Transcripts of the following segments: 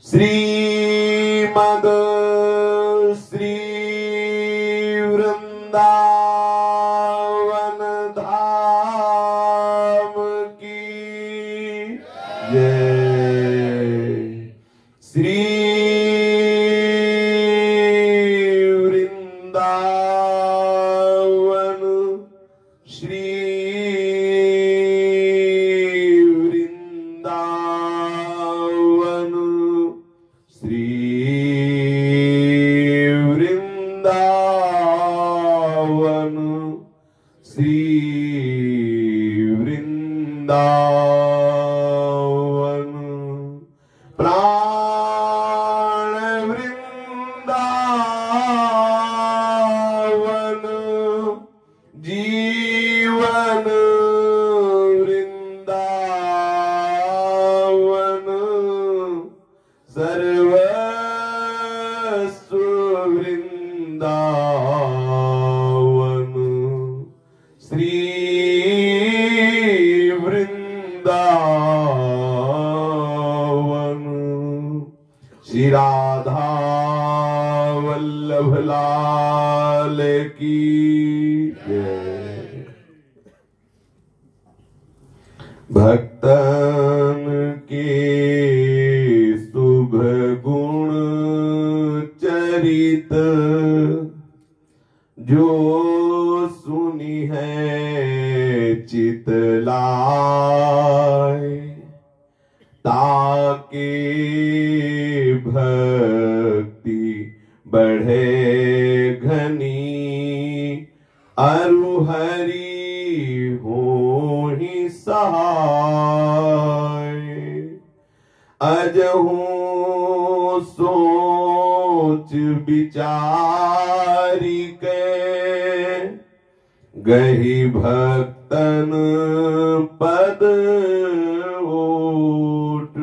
श्रीमद श्री वृंदावन धाम की जय। श्री वृंदावन श्री वृंदावन श्री वृंदावन श्री वृंदावन प्राण वृंदावन जीवन वृंदावन सर्वस्व वृंदावन श्री वृंदावन। श्री राधा वल्लभ लाल की जय। भक्तन के शुभ गुण चरित जो सुनी है चितलाय, ताके भक्ति बढ़े घनी अरु हरि होहि सहाय। अजहू सोच विचारी के गही भक्तन पद ओट।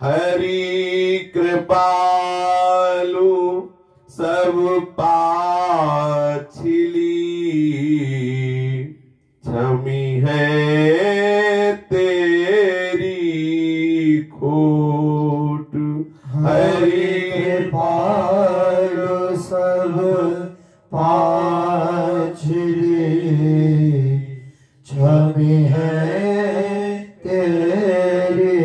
हरि कृपालु सब पाछिली, क्षमी है तेरी खोट। हरि कृपालु सब पाछिली, क्षमी है तेरी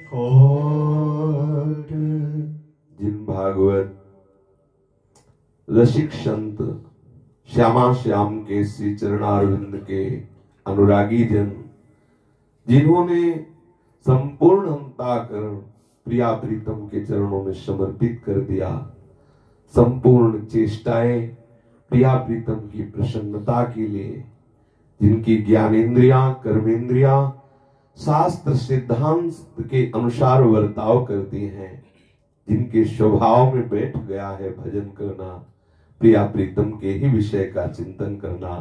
खोट। जिन भागवत रसिक संत श्यामा श्याम के श्री चरणारविंद के अनुरागी जन, जिन्होंने संपूर्ण अंतःकरण प्रिया प्रीतम के चरणों में समर्पित कर दिया, संपूर्ण चेष्टाएं प्रिया प्रीतम की प्रसन्नता के लिए, जिनकी ज्ञानेन्द्रियां कर्मेंद्रियां शास्त्र सिद्धांत के अनुसार वर्ताव करती हैं, जिनके स्वभाव में बैठ गया है भजन करना, प्रिया प्रीतम के ही विषय का चिंतन करना,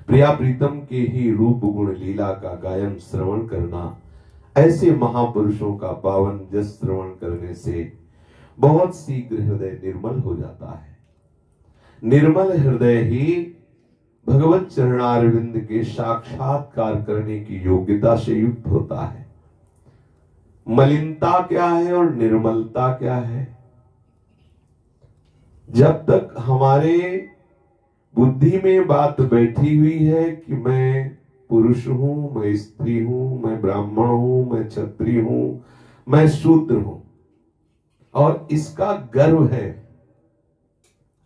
प्रिया प्रीतम के ही रूप गुण लीला का गायन श्रवण करना, ऐसे महापुरुषों का पावन जस श्रवण करने से बहुत शीघ्र हृदय निर्मल हो जाता है। निर्मल हृदय ही भगवत चरणारविंद के साक्षात्कार करने की योग्यता से युक्त होता है। मलिनता क्या है और निर्मलता क्या है? जब तक हमारे बुद्धि में बात बैठी हुई है कि मैं पुरुष हूं, मैं स्त्री हूं, मैं ब्राह्मण हूं, मैं क्षत्रिय हूं, मैं शूद्र हूं, और इसका गर्व है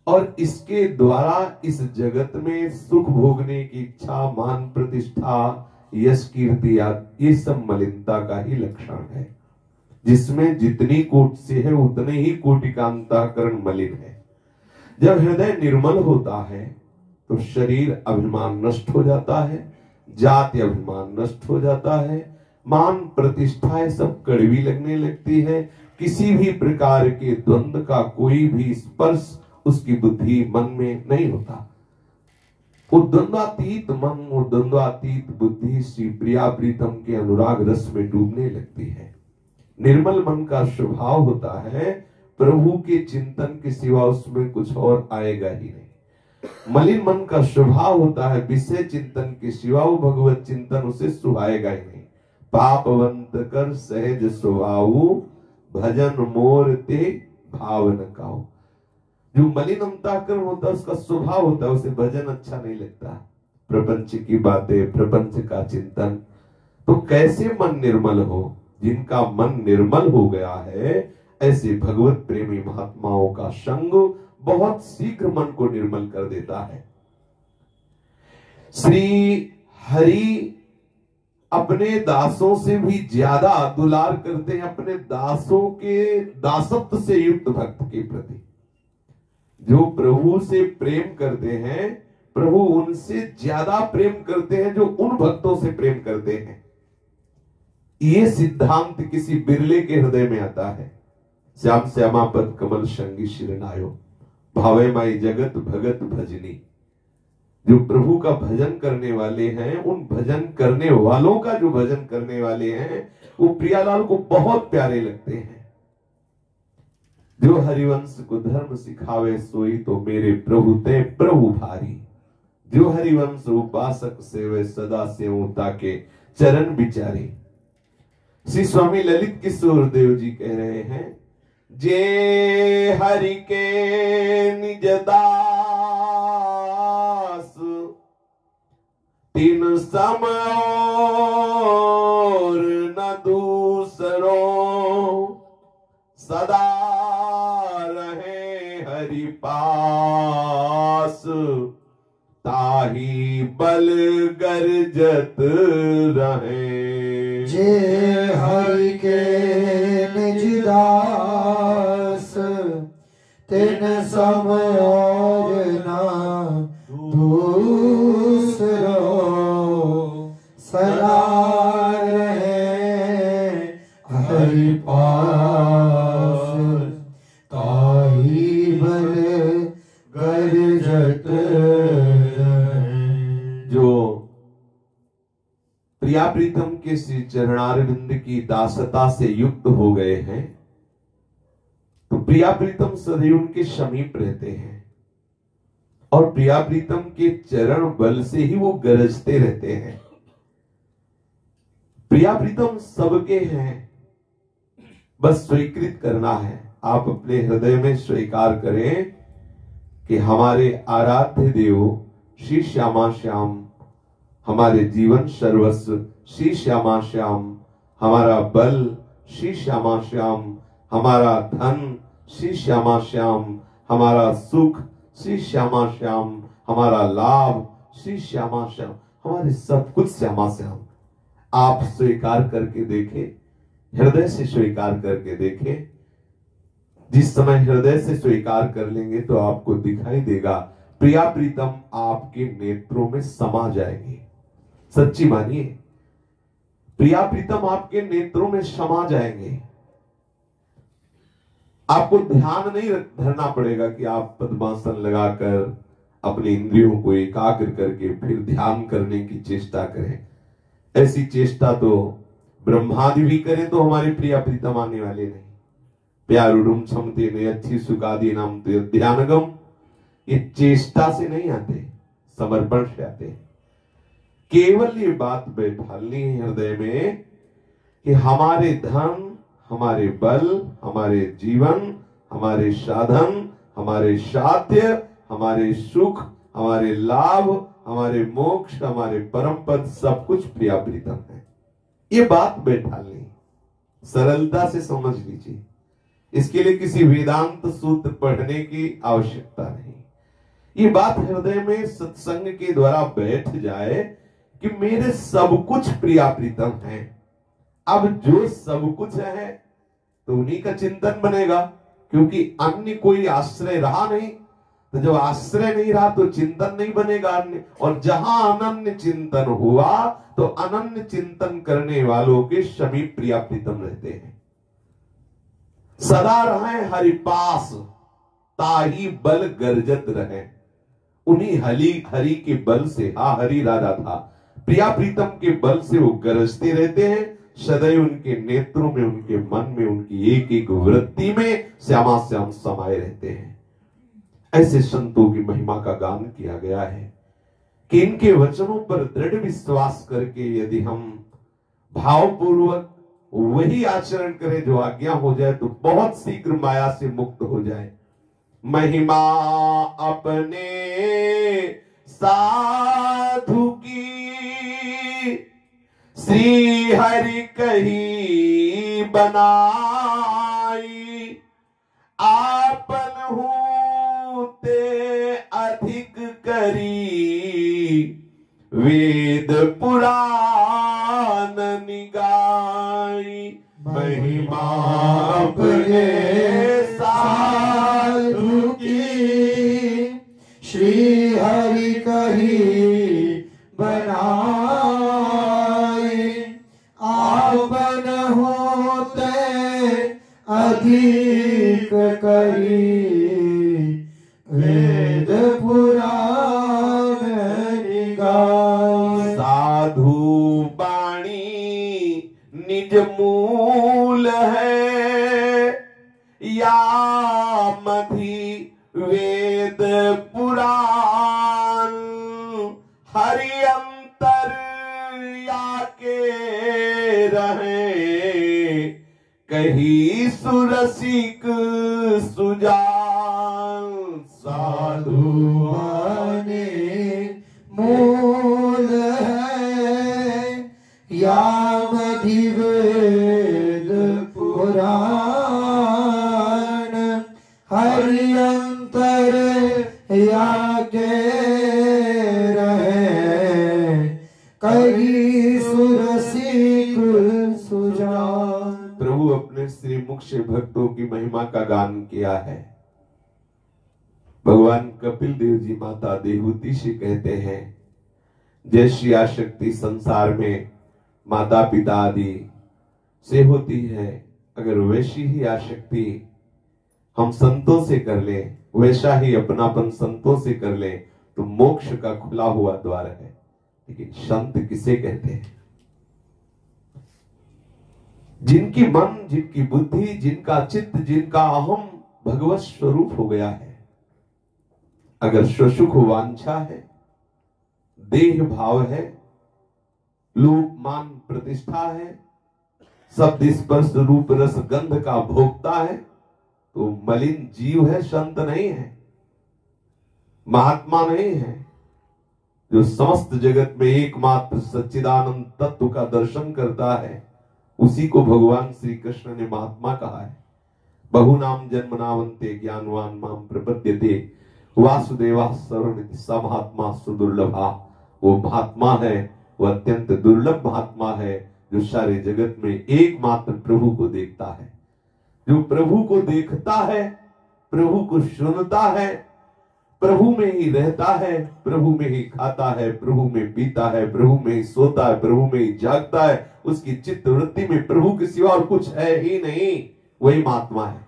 और इसके द्वारा इस जगत में सुख भोगने की इच्छा, मान प्रतिष्ठा, यश कीर्ति, ये सब मलिनता का ही लक्षण है। जिसमें जितनी कोटि से है उतने ही कोटि का अंतःकरण मलिन है। जब हृदय निर्मल होता है तो शरीर अभिमान नष्ट हो जाता है, जाति अभिमान नष्ट हो जाता है, मान प्रतिष्ठाएं सब कड़वी लगने लगती है। किसी भी प्रकार के द्वंद्व का कोई भी स्पर्श उसकी बुद्धि मन में नहीं होता। वो द्वंद्वातीत मन, वो द्वंद्वातीत बुद्धि श्री प्रिया प्रीतम के अनुराग रस में डूबने लगती है। निर्मल मन का स्वभाव होता है प्रभु के चिंतन के सिवा उसमें कुछ और आएगा ही नहीं। मलिन मन का स्वभाव होता है विषय चिंतन के सिवा वो भगवत चिंतन उसे सुहाएगा ही नहीं। पापवंत कर सहज स्वभाव भजन मोर ते भाव न काओ। जो मलिन अंतःकरण होता है उसका स्वभाव होता है, उसे भजन अच्छा नहीं लगता, प्रपंच की बातें, प्रपंच का चिंतन। तो कैसे मन निर्मल हो? जिनका मन निर्मल हो गया है, ऐसे भगवत प्रेमी महात्माओं का संग बहुत शीघ्र मन को निर्मल कर देता है। श्री हरि अपने दासों से भी ज्यादा दुलार करते हैं अपने दासों के दासत्व से युक्त भक्त के प्रति। जो प्रभु से प्रेम करते हैं, प्रभु उनसे ज्यादा प्रेम करते हैं जो उन भक्तों से प्रेम करते हैं। ये सिद्धांत किसी बिरले के हृदय में आता है। श्याम श्यामा पद कमल संगी शिरनायो, भावे माई जगत भगत भजनी। जो प्रभु का भजन करने वाले हैं, उन भजन करने वालों का जो भजन करने वाले हैं, वो प्रियालाल को बहुत प्यारे लगते हैं। जो हरिवंश को धर्म सिखावे सोई, तो मेरे प्रभु ते प्रभु भारी। जो हरिवंश उपासक सेवे, सदा सेवं ताके चरण बिचारी। श्री स्वामी ललित किशोर देव जी कह रहे हैं, जे हरि के निज दास, तीन सम और न दूसरो, सदा रहे हरि पास, ताही बल गर्जत रहे। जे हरि के निज दास, तिन सम और न दूसरो, सदा रहे हरि पास, ताहि बल गर्जत रहे। जो प्रिया प्रीतम के श्री चरणारविंद की दासता से युक्त हो गए हैं, तो प्रिया प्रीतम सदैव उनके समीप रहते हैं और प्रिया प्रीतम के चरण बल से ही वो गरजते रहते हैं। प्रिया प्रीतम सबके हैं, बस स्वीकृत करना है। आप अपने हृदय में स्वीकार करें कि हमारे आराध्य देव श्री श्यामा श्याम, हमारे जीवन सर्वस्व श्री श्यामा श्याम, हमारा बल श्री श्यामा श्याम, हमारा धन श्री श्यामा श्याम, हमारा सुख श्री श्यामा श्याम, हमारा लाभ श्री श्यामा श्याम, हमारे सब कुछ श्यामा श्याम। आप स्वीकार करके देखें, हृदय से स्वीकार करके देखें। जिस समय हृदय से स्वीकार कर लेंगे तो आपको दिखाई देगा प्रिया प्रीतम आपके नेत्रों में समा जाएंगे। सच्ची मानिए, प्रिया प्रीतम आपके नेत्रों में समा जाएंगे। आपको ध्यान नहीं धरना पड़ेगा कि आप पद्मासन लगाकर अपने इंद्रियों को एकाग्र करके फिर ध्यान करने की चेष्टा करें। ऐसी चेष्टा तो ब्रह्मादि भी करें तो हमारे प्रिया प्रीतम आने वाले नहीं। प्यारुडुम क्षमते ने अच्छी सुखादी नाम ध्यानगम, ये चेष्टा से नहीं आते, समर्पण से आते। केवल ये बात बैठालनी है हृदय में कि हमारे धन, हमारे बल, हमारे जीवन, हमारे साधन, हमारे साध्य, हमारे सुख, हमारे लाभ, हमारे मोक्ष, हमारे परम पद, सब कुछ प्रिया प्रीतम है। ये बात बैठालनी, सरलता से समझ लीजिए। इसके लिए किसी वेदांत सूत्र पढ़ने की आवश्यकता नहीं। ये बात हृदय में सत्संग के द्वारा बैठ जाए कि मेरे सब कुछ प्रिया प्रीतम है। अब जो सब कुछ है तो उन्हीं का चिंतन बनेगा, क्योंकि अन्य कोई आश्रय रहा नहीं। तो जब आश्रय नहीं रहा तो चिंतन नहीं बनेगा अन्य, और जहां अनन्य चिंतन हुआ तो अनन्य चिंतन करने वालों के समीप प्रिया प्रीतम रहते हैं। सदा रहे हरि पास, ताही बल गर्जत रहे। उन्हीं हरि के बल से, हरि राजा था, प्रिया प्रीतम के बल से वो गरजते रहते हैं। सदैव उनके नेत्रों में, उनके मन में, उनकी एक एक वृत्ति में श्यामा श्याम समाये रहते हैं। ऐसे संतों की महिमा का गान किया गया है कि इनके वचनों पर दृढ़ विश्वास करके यदि हम भावपूर्वक वही आचरण करे जो आज्ञा हो जाए तो बहुत शीघ्र माया से मुक्त हो जाए। महिमा अपने साधु की श्री हरि कही बनाई, आपन हूँ ते अधिक करी वेद पुराण निगाई। महिमा अपने साधु की श्री हरि कही बनाई, आपन होते अधिक करी वेद पुराण निगाई। साधु बाणी निज मूल है, या मधि वेद पुराण हरि अंतर या के रहे, कही सुरसिक सुजान। साधु बानी मूल है, या मधि वेद पुराण हरि अंतर या के रहे, कही सुरसिक सुजान। प्रभु अपने श्रीमुख से भक्तों की महिमा का गान किया है। भगवान कपिल देव जी माता देवहूति से कहते हैं, जैसी आसक्ति संसार में माता पिता आदि से होती है, अगर वैसी ही आसक्ति हम संतों से कर ले, वैसा ही अपनापन संतों से कर ले, तो मोक्ष का खुला हुआ द्वार है। लेकिन संत किसे कहते हैं? जिनकी मन, जिनकी बुद्धि, जिनका चित्त, जिनका अहम भगवत स्वरूप हो गया है। अगर स्वसुख वांछा है, देह भाव है, लोक मान प्रतिष्ठा है, शब्द स्पर्श रूप रस गंध का भोक्ता है, तो मलिन जीव है, संत नहीं है, महात्मा नहीं है। जो समस्त जगत में एकमात्र सच्चिदानंद तत्व का दर्शन करता है, उसी को भगवान श्री कृष्ण ने महात्मा कहा है। बहुनाम जन्मनावन्ते ज्ञानवान माम प्रपद्यते वासुदेवा सर्वमिति स महात्मा सुदुर्लभा। वो महात्मा है, वो अत्यंत दुर्लभ महात्मा है, जो सारे जगत में एकमात्र प्रभु को देखता है। जो प्रभु को देखता है, प्रभु को सुनता है, प्रभु में ही रहता है, प्रभु में ही खाता है, प्रभु में पीता है, प्रभु में ही सोता है, प्रभु में ही जागता है, उसकी चित्त वृत्ति में प्रभु के सिवा और कुछ है ही नहीं, वही महात्मा है।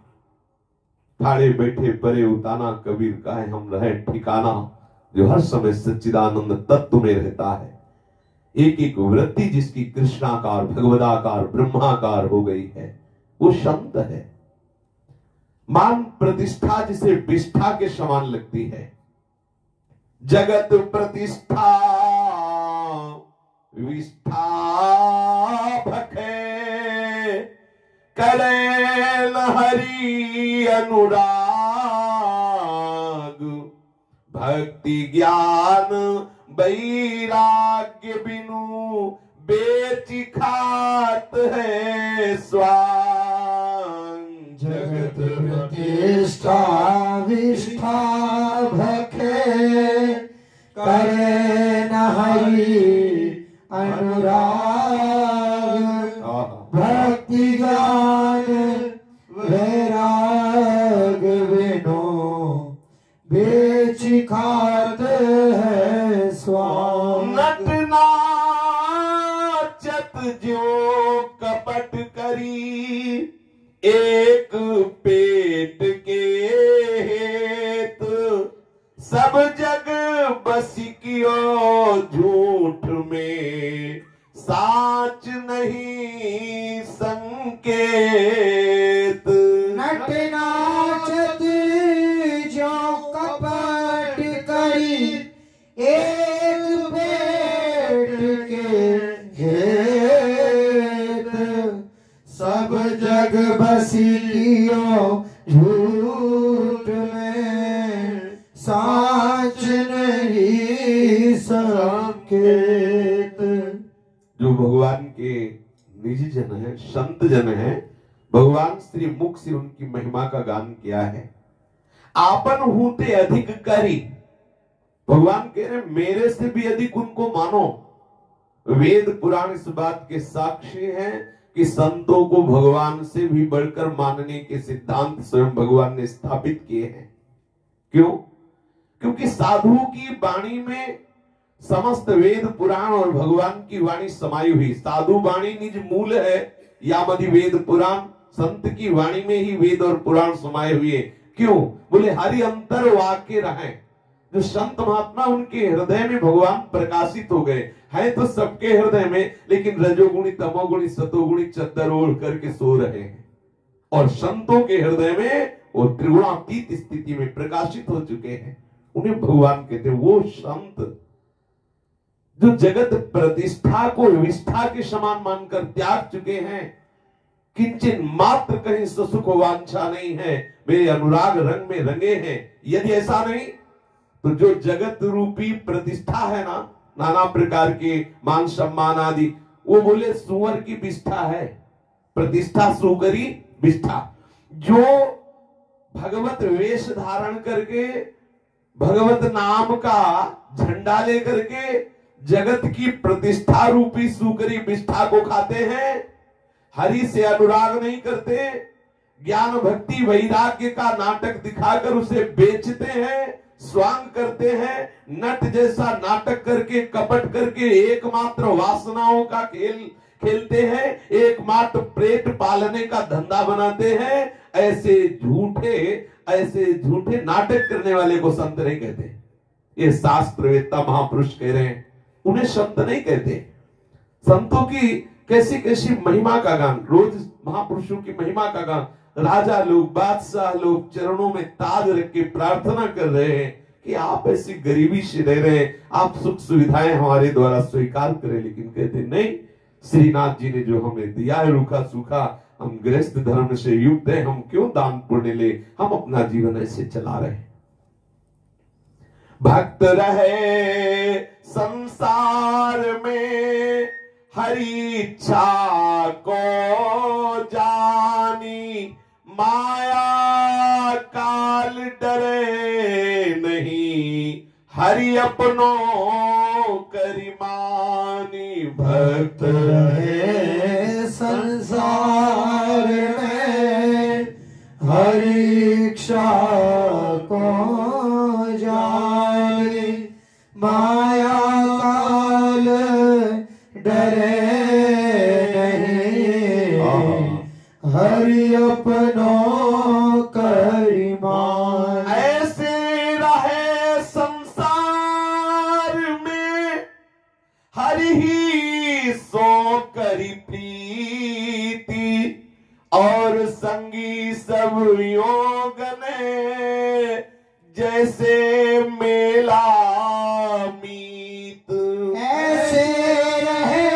ठाड़े बैठे परे उताना, कबीर कहे हम रहे ठिकाना। जो हर समय सच्चिदानंद तत्व में रहता है, एक एक वृत्ति जिसकी कृष्णाकार, भगवदाकार, ब्रह्माकार हो गई है, वो संत है। मान प्रतिष्ठा जिसे विष्ठा के समान लगती है, जगत प्रतिष्ठा विष्ठा भखे, करे न हरि अनुराग, भक्ति ज्ञान वैराग्य बिनु बेची खात है स्वांग। जगत प्रतिष्ठा विष्ठा भखे, करे न हरि अनुराग, भक्ति ज्ञान वैराग बिनु बेच खात है स्वांग। नट नाचत जो कपट करी, एक पेट के हेत, सब जग बसी कियो झूठ में, साच नहीं संकेत। नट नाचत जो कपट करी, एक पेट के हेत, बसी कियो झूठ में साच नहीं संकेत। जो भगवान के निजी जन है, संत जन है, भगवान श्री मुख से उनकी महिमा का गान किया है। आपन हूते अधिक करी, भगवान कह रहे मेरे से भी अधिक उनको मानो। वेद पुराण इस बात के साक्षी हैं कि संतों को भगवान से भी बढ़कर मानने के सिद्धांत स्वयं भगवान ने स्थापित किए हैं। क्यों? क्योंकि साधु की वाणी में समस्त वेद पुराण और भगवान की वाणी समाई हुई। साधु वाणी निज मूल है, यामधि वेद पुराण, संत की वाणी में ही वेद और पुराण समाये हुए। क्यों? बोले हरि अंतर वाक्य रहे। जो संत महात्मा उनके हृदय में भगवान प्रकाशित हो गए हैं, तो सबके हृदय में, लेकिन रजोगुणी तमोगुणी सतोगुणी चद्दर ओढ़ करके सो रहे हैं। और संतों के हृदय में वो त्रिगुणातीत स्थिति में प्रकाशित हो चुके हैं। उन्हें भगवान कहते हैं। वो संत जो जगत प्रतिष्ठा को विष्ठा के समान मानकर त्याग चुके हैं, किंचन मात्र कहीं सुख वांछा नहीं है, मेरे अनुराग रंग में रंगे हैं। यदि ऐसा नहीं तो जो जगत रूपी प्रतिष्ठा है ना, नाना प्रकार के मान सम्मान आदि, वो बोले सुअर की विष्ठा है, प्रतिष्ठा सुकरी विष्ठा। जो भगवत वेश धारण करके भगवत नाम का झंडा लेकर के जगत की प्रतिष्ठा रूपी सुकरी विष्ठा को खाते हैं, हरि से अनुराग नहीं करते, ज्ञान भक्ति वैराग्य का नाटक दिखाकर उसे बेचते हैं, स्वांग करते हैं, नट जैसा नाटक करके कपट करके एकमात्र वासनाओं का खेल खेलते हैं, एकमात्र प्रेत पालने का धंधा बनाते हैं। ऐसे झूठे नाटक करने वाले को संत नहीं कहते। ये शास्त्रवेत्ता महापुरुष कह रहे हैं, उन्हें संत नहीं कहते। संतों की कैसी कैसी महिमा का गान, रोज महापुरुषों की महिमा का गान। राजा लोग, बादशाह लोग चरणों में ताज रख के प्रार्थना कर रहे हैं कि आप ऐसी गरीबी से रह रहे हैं, आप सुख सुविधाएं हमारे द्वारा स्वीकार करें। लेकिन कहते नहीं, श्रीनाथ जी ने जो हमें दिया है रूखा सूखा, हम गृहस्थ धर्म से युक्त हैं, हम क्यों दान पुण्य ले, हम अपना जीवन ऐसे चला रहे हैं। भक्त रहे संसार में हरि इच्छा को जानी, माया काल डरे नहीं, हरि अपनों करिमानी। भक्त रहे संसार में हरि इच्छा को जानी, माया काल डरे नहीं, हरि अपनों करिमान। ऐसे रहे संसार में हरि ही सो करी प्रीति, और संगी सब योग ने जैसे मेला मीत। ऐसे रहे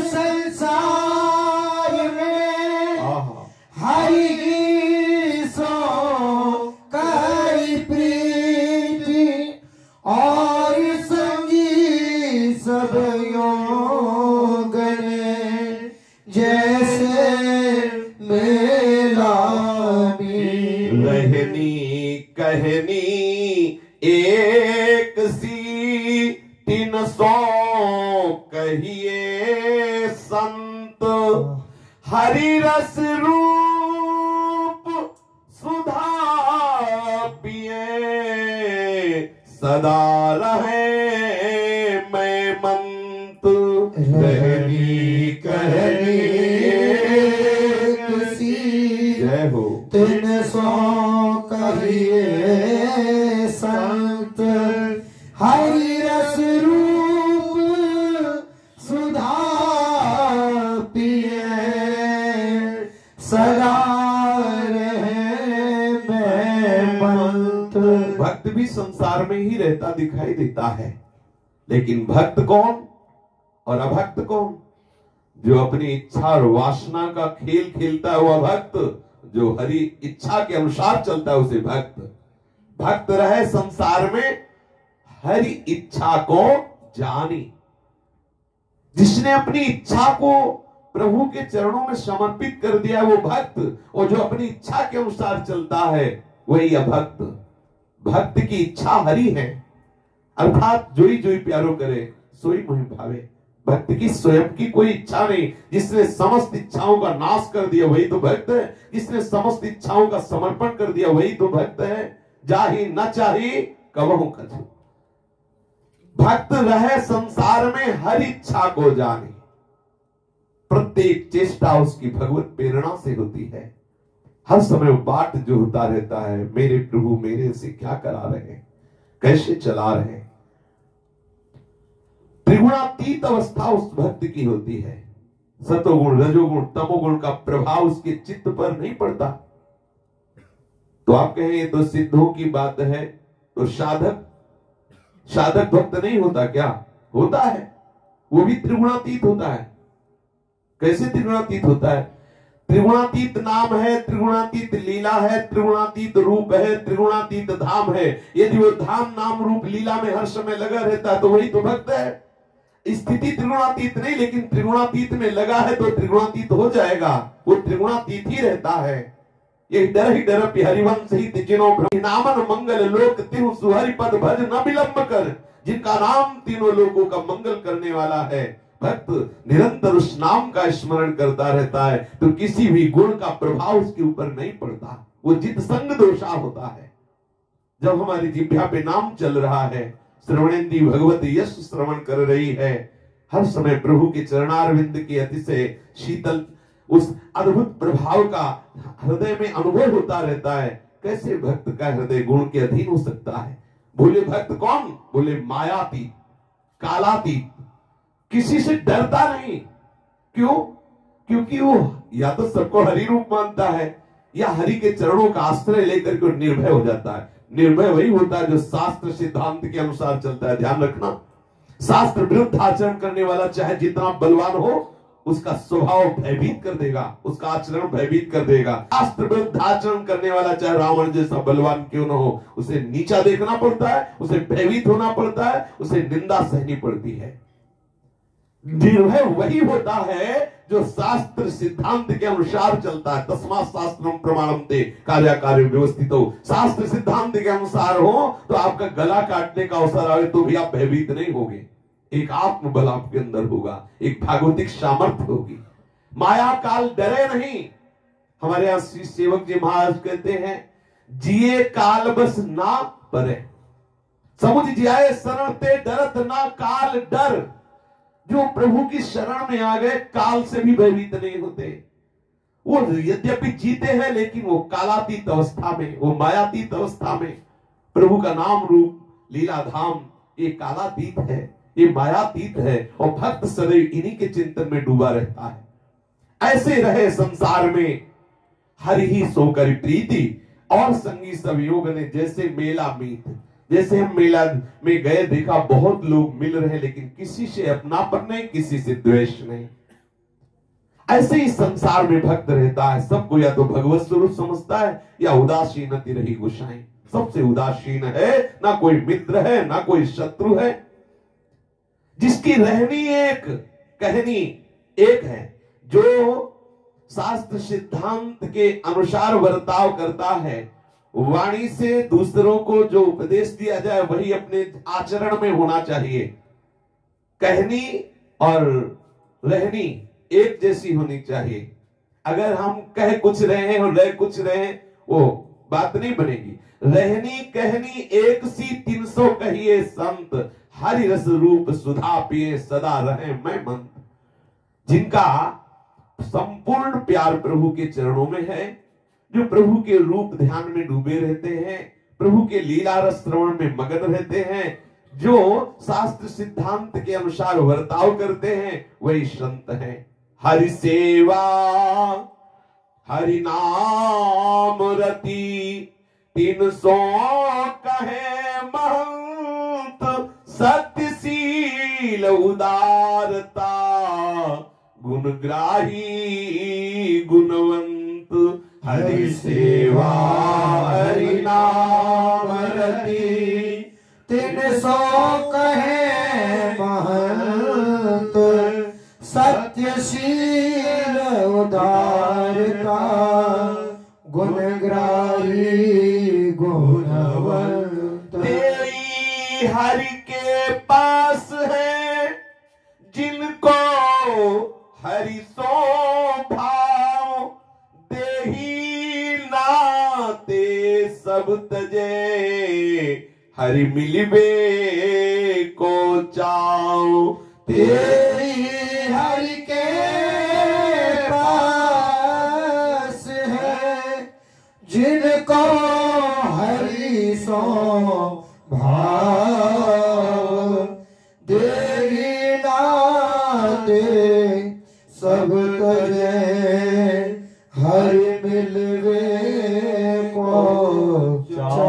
संसार में हरि सो करी प्रीति, और संगी सब योग ने जैसे मेला मीत। रहनी कहनी एक सी 300 कहिए संत, हरि रस रूप सुधा पिए, सदा रहे मैं मंत। रहनी कहनी जय हो 300 कहिए संत, हरि रस रूप सुधा पिए, सदा रहे मैं मंत। भक्त भी संसार में ही रहता दिखाई देता है, लेकिन भक्त कौन और अभक्त कौन? जो अपनी इच्छा और वासना का खेल खेलता है वह भक्त, जो हरि इच्छा के अनुसार चलता है उसे भक्त। भक्त रहे संसार में हरि इच्छा को जानी। जिसने अपनी इच्छा को प्रभु के चरणों में समर्पित कर दिया वो भक्त, और जो अपनी इच्छा के अनुसार चलता है वही अभक्त। भक्त की इच्छा हरि है, अर्थात जोई जोई प्यारो करे सोई मोहि भावे। भक्त की स्वयं की कोई इच्छा नहीं, जिसने समस्त इच्छाओं का नाश कर दिया वही तो भक्त है। जिसने समस्त इच्छाओं का समर्पण कर दिया वही तो भक्त है। जाहि न चाही कबहु कछु। भक्त रहे संसार में हर इच्छा को जाने। प्रत्येक चेष्टा उसकी भगवत प्रेरणा से होती है। हर समय बाट जो होता रहता है, मेरे प्रभु मेरे से क्या करा रहे हैं, कैसे चला रहे हैं। त्रिगुणातीत अवस्था उस भक्त की होती है। सतोगुण रजोगुण तमोगुण का प्रभाव उसके चित्त पर नहीं पड़ता। तो आप कहें ये तो सिद्धों की बात है, तो साधक भक्त नहीं होता क्या? होता है, वो भी त्रिगुणातीत होता है। कैसे त्रिगुणातीत होता है? त्रिगुणातीत नाम है, त्रिगुणातीत लीला है, त्रिगुणातीत रूप है, त्रिगुणातीत धाम है। यदि वो धाम नाम रूप लीला में हर समय लगा रहता है तो वही तो भक्त है। स्थिति त्रिगुणातीत नहीं, लेकिन त्रिगुणातीत में लगा है तो त्रिगुणातीत हो जाएगा। वो त्रिगुणातीत ही रहता है। ये डर ही डर हरिवंश ही तिचिनो नामन मंगल लोक तिहु सुहरि पद भज न विलंब कर। जिनका नाम तीनों लोगों का मंगल करने वाला है, भक्त निरंतर उस नाम का स्मरण करता रहता है तो किसी भी गुण का प्रभाव उसके ऊपर नहीं पड़ता। वो जित संग दोषा होता है। जब हमारी जिह्वा पे नाम चल रहा है, श्रवणेंद्री भगवत यश श्रवण कर रही है, हर समय प्रभु के चरणारविंद की अतिशय शीतल उस अद्भुत प्रभाव का हृदय में अनुभव होता रहता है। कैसे भक्त का हृदय गुण के अधीन हो सकता है? बोले भक्त कौन? बोले मायातीत, कालातीत, किसी से डरता नहीं। क्यों? क्योंकि वो या तो सबको हरि रूप मानता है या हरि के चरणों का आश्रय लेकर के निर्भय हो जाता है। निर्भय वही होता है जो शास्त्र सिद्धांत के अनुसार चलता है। ध्यान रखना, शास्त्र विरुद्ध आचरण करने वाला चाहे जितना बलवान हो, उसका स्वभाव भयभीत कर देगा, उसका आचरण भयभीत कर देगा। शास्त्र विरुद्ध आचरण करने वाला चाहे रावण जैसा बलवान क्यों न हो, उसे नीचा देखना पड़ता है, उसे भयभीत होना पड़ता है, उसे निंदा सहनी पड़ती है। निर्भय वही होता है जो शास्त्र सिद्धांत के अनुसार चलता है। तस्मात् शास्त्रम प्रमाणन्ते कार्याकार्य व्यवस्थित हो। शास्त्र सिद्धांत के अनुसार हो तो आपका गला काटने का अवसर आए तो भी आप भयभीत नहीं होगे। एक आत्म बल आपके अंदर होगा, एक भागवतिक सामर्थ्य होगी। माया काल डरे नहीं। हमारे यहाँ श्री सेवक जी महाराज कहते हैं, जिए काल बस ना परे, समुझ जाए शरण ते डरत ना काल डर। जो प्रभु की शरण में आ गए काल से भी भयभीत नहीं होते। वो यद्यपि जीते हैं लेकिन वो कालातीत अवस्था में, वो मायातीत अवस्था में। प्रभु का नाम रूप लीला धाम ये कालातीत है, ये मायातीत है, और भक्त सदैव इन्हीं के चिंतन में डूबा रहता है। ऐसे रहे संसार में हरि ही सोकर प्रीति, और संगी सब योग ने जैसे मेला मीत। जैसे हम मेला में गए, देखा बहुत लोग मिल रहे लेकिन किसी से अपनापन नहीं, किसी से द्वेष नहीं। ऐसे ही संसार में भक्त रहता है। सबको या तो भगवत स्वरूप समझता है या उदासीन रही गोसाई। सबसे उदासीन है, ना कोई मित्र है ना कोई शत्रु है। जिसकी रहनी एक कहनी एक है, जो शास्त्र सिद्धांत के अनुसार बर्ताव करता है, वाणी से दूसरों को जो उपदेश दिया जाए वही अपने आचरण में होना चाहिए। कहनी और रहनी एक जैसी होनी चाहिए। अगर हम कह कुछ रहे हैं और रह कुछ रहे हैं, वो बात नहीं बनेगी। रहनी कहनी एक सी 300 कहिए संत, हरि रस रूप सुधा पिए सदा रहे मैं मंत। जिनका संपूर्ण प्यार प्रभु के चरणों में है, जो प्रभु के रूप ध्यान में डूबे रहते हैं, प्रभु के लीला रस श्रवण में मगन रहते हैं, जो शास्त्र सिद्धांत के अनुसार वर्ताव करते हैं, वही संत हैं। हरि सेवा हरि नाम रति 300 कहे महंत, सत्यशील उदारता गुणग्राही गुणवंत हरि सेवा हरि नाम रति। 300 कहे महंत सत्यशील उदारता गुणग्राही गुणवंत। तेरी हरि के पास है जिनको हरि सो भाव, देही नाते सब तजे हरि मिलबे को चाओ। तेरी हरि के पास है जिनको हरि सो भाव, देरी नाते सब तजे हरि मिलवे को चाओ।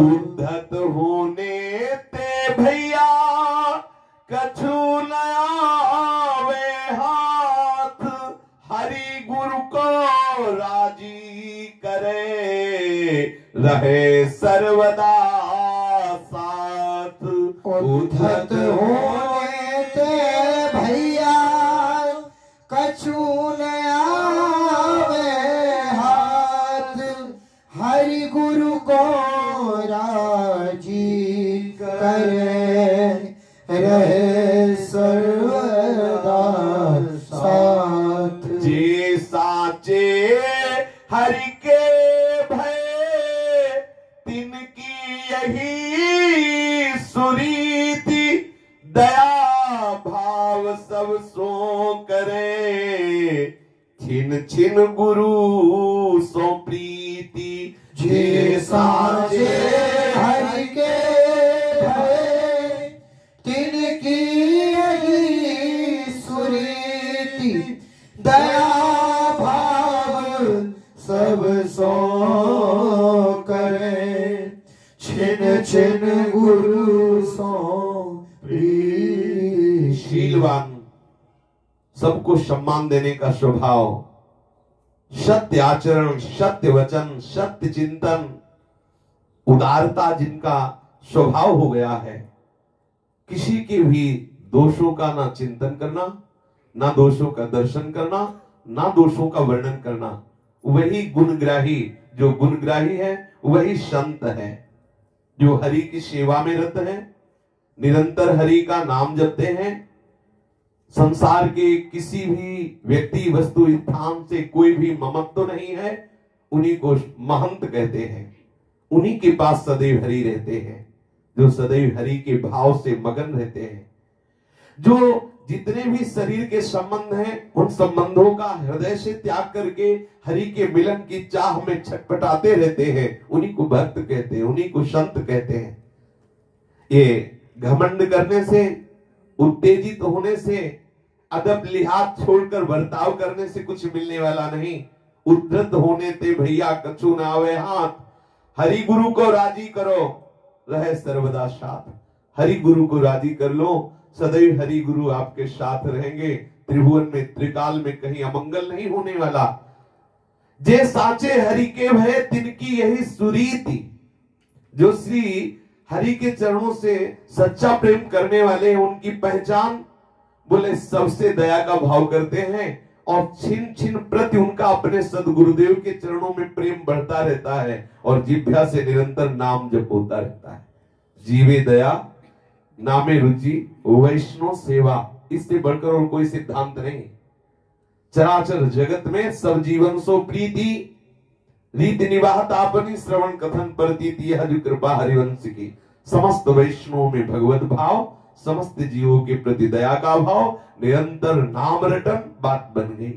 उद्धत होने ते भैया कछु न आवे हाथ, हरि गुरु को राजी करे रहे सर्वदा साथ। उद्धत होने ते भैया कछु न आवे हाथ, हरि गुरु को राजी करे रहे सर्वदा साथ। जे साचे हरि के भय तिनकी यही सुरीति, दया भाव सब सो करे छिन छिन गुरु सो प्रीति। जे साचे हरि के भय तिनकी यही सुरीति, दया भाव सब सो करे छिन छिन गुरु सो प्रीति। शीलवान, सबको सम्मान देने का स्वभाव, सत्य आचरण, सत्य वचन, सत्य चिंतन, उदारता जिनका स्वभाव हो गया है, किसी के भी दोषों का ना चिंतन करना, ना दोषों का दर्शन करना, ना दोषों का वर्णन करना, वही गुणग्राही। जो गुणग्राही है वही संत है, जो हरि की सेवा में रत है, निरंतर हरि का नाम जपते हैं, संसार के किसी भी व्यक्ति वस्तु स्थान से कोई भी ममत्व तो नहीं है, उन्हीं को महंत कहते हैं। उन्हीं के पास सदैव हरि रहते हैं, जो सदैव हरि के भाव से मगन रहते हैं, जो जितने भी शरीर के संबंध हैं उन संबंधों का हृदय से त्याग करके हरि के मिलन की चाह में छटपटाते रहते हैं, उन्हीं को भक्त कहते हैं, उन्हीं को संत कहते हैं। ये घमंड करने से, उत्तेजित होने से, अदब लिहाज छोड़कर बर्ताव करने से कुछ मिलने वाला नहीं। उद्धत होने ते भैया कछु न आवे हाथ, हरि गुरु को राजी करो रहे सर्वदा साथ। हरि गुरु को राजी कर लो, सदैव हरि गुरु आपके साथ रहेंगे। त्रिभुवन में त्रिकाल में कहीं अमंगल नहीं होने वाला। जे साचे हरि के भय तिनकी यही सुरीति, जो श्री हरि के चरणों से सच्चा प्रेम करने वाले हैं, उनकी पहचान बोले सबसे दया का भाव करते हैं और छिन छिन प्रति उनका अपने सदगुरुदेव के चरणों में प्रेम बढ़ता रहता है और जिह्वा से निरंतर नाम जप होता रहता है। जीवे दया नामे रुचि वैष्णव सेवा, इससे बढ़कर और कोई सिद्धांत नहीं। चराचर जगत में सब जीवन सो प्रीति, रीति निवाहत आपनी श्रवण कथन प्रतीति, यह जो कृपा हरिवंश की। समस्त वैष्णव में भगवत भाव, समस्त जीवों के प्रति दया का भाव, निरंतर नाम रटन बात बन गई।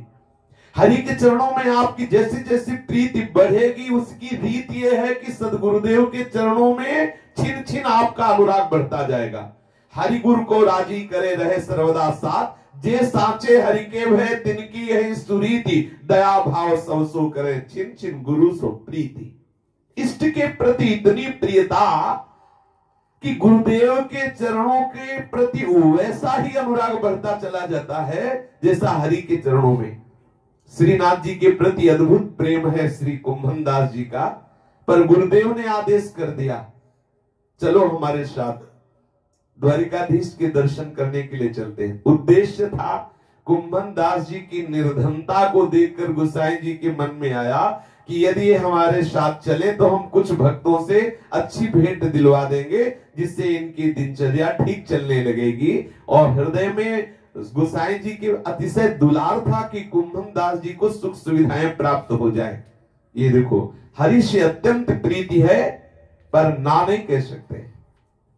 हरि के चरणों में आपकी जैसी जैसी प्रीति बढ़ेगी, उसकी रीत यह है कि सदगुरुदेव के चरणों में छिन छिन आपका अनुराग बढ़ता जाएगा। हरि गुरु को राजी करे रहे सर्वदा साथ, जे साचे हरि के भय तिनकी यही सुरीति, दया भाव सब सो करे छिन छिन गुरु सो प्रीति। इष्ट के प्रति इतनी प्रियता कि गुरुदेव के चरणों के प्रति वैसा ही अनुराग बढ़ता चला जाता है जैसा हरि के चरणों में। श्रीनाथ जी के प्रति अद्भुत प्रेम है श्री कुंभन दास जी का, पर गुरुदेव ने आदेश कर दिया, चलो हमारे साथ द्वारिकाधीश के दर्शन करने के लिए चलते हैं। उद्देश्य था, कुंभन दास जी की निर्धनता को देखकर गोसाई जी के मन में आया कि यदि ये हमारे साथ चले तो हम कुछ भक्तों से अच्छी भेंट दिलवा देंगे, जिससे इनकी दिनचर्या ठीक चलने लगेगी। और हृदय में गोसाई जी के अतिशय दुलार था कि कुंभन दास जी को सुख सुविधाएं प्राप्त हो जाए। ये देखो, हरि से अत्यंत प्रीति है पर ना नहीं कह सकते।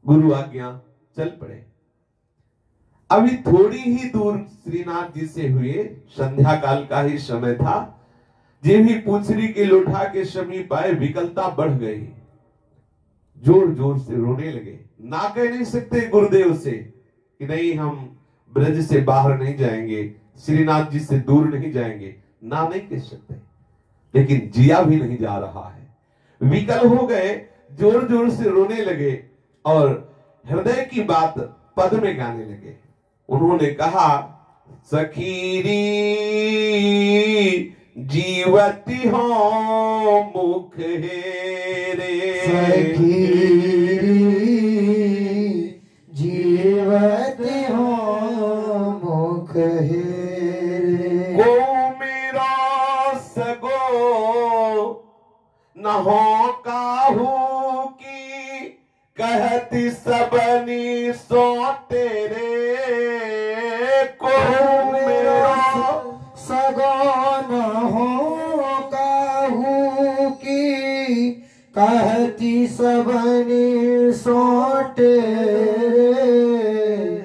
गुरु आज्ञा, चल पड़े। अभी थोड़ी ही दूर श्रीनाथ जी से हुए, संध्या काल का ही समय था। जे भी पूछरी के लोठा के समीप आए, विकलता बढ़ गई, जोर जोर से रोने लगे। ना कह नहीं सकते गुरुदेव से कि नहीं, हम ब्रज से बाहर नहीं जाएंगे, श्रीनाथ जी से दूर नहीं जाएंगे, ना नहीं कह सकते। लेकिन जिया भी नहीं जा रहा है, विकल हो गए, जोर जोर से रोने लगे और हृदय की बात पद में गाने लगे। उन्होंने कहा, सखीरी जीवती हो मुख हेरे, सखीरी जीवती हो मुख हेरे, को मेरा सगो न हो काहू की, कहती सबनी सो तेरे, को मेरा सगो न हो काहू की, कहती सबनी सो तेरे।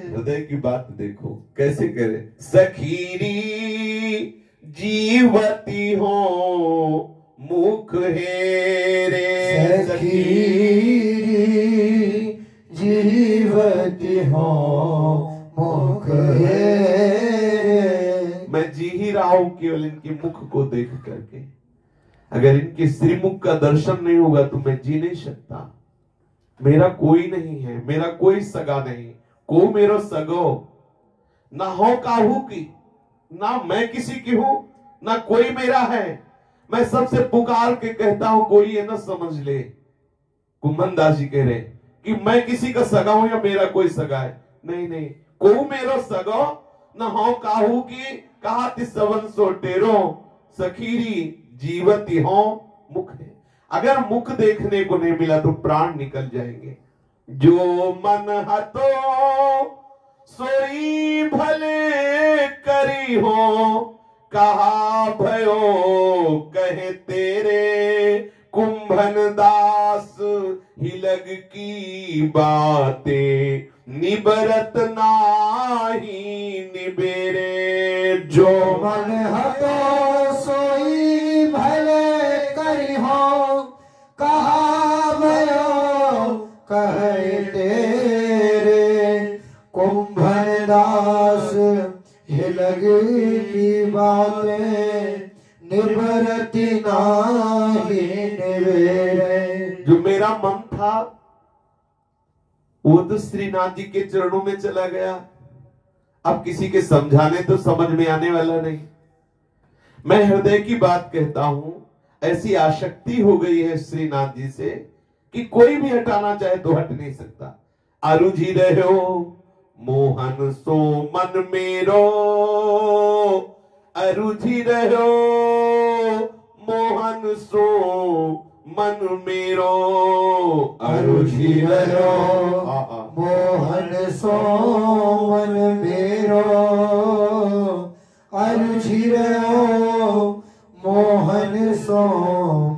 हृदय की बात देखो कैसे करे, सखीरी जीवती हो मुख हेरे, सखीरी जीवती हो मुख हेरे। मैं जी ही रहा हूं केवल इनके मुख को देख करके। अगर इनके श्रीमुख का दर्शन नहीं होगा तो मैं जी नहीं सकता। मेरा कोई नहीं है, मेरा कोई सगा नहीं, को मेरो सगो ना हो काहू की, ना मैं किसी की हूं ना कोई मेरा है। मैं सबसे पुकार के कहता हूं, कोई ये ना समझ ले, कुंभन दास जी कह रहे कि मैं किसी का सगा हूं या मेरा कोई सगा है। नहीं नहीं, को मेरो सगो न हो काहू की, कहा तिसवन सो टेरो, सखीरी जीवती हो मुख है। अगर मुख देखने को नहीं मिला तो प्राण निकल जाएंगे। जो मन हतो सोई भले करी हो, कहा भयो कहे तेरे, कुंभन दास हिलग की बातें निबरत नाही निबेरे। जो मन हतो सोई भले करी हो, कहा भयो कहे तेरे, कुंभन दास हिलग की बातें निबरती नाही निबेरे। जो मेरा मन था वो तो श्रीनाथ जी के चरणों में चला गया। अब किसी के समझाने तो समझ में आने वाला नहीं। मैं हृदय की बात कहता हूं, ऐसी आसक्ति हो गई है श्रीनाथ जी से कि कोई भी हटाना चाहे तो हट नहीं सकता। आरुझी रहो मोहन सो मन मेरो, अरुझी रहो मोहन सो मन मेरो, अरुझी रहो मोहन सो मन मेरो, अरुझी रहो मोहन सो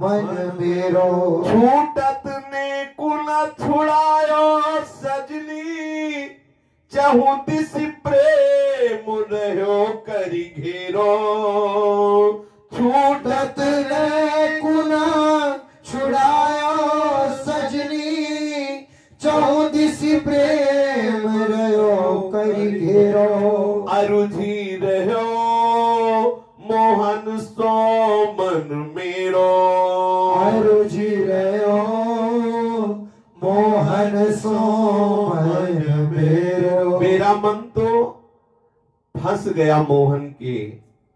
मन मेरो। छूटत ने कुल छुड़ायो सजनी, चहु दिस प्रेम रहो करी घेरो। छूटत ने कुना छुड़ायो सजनी, चौदिस प्रेम रहो करी घेरो। अरुझी रहो मोहन सो मन मेरो, अरुझी रहो मोहन सो मन मेरो। मेरा मन तो फंस गया मोहन के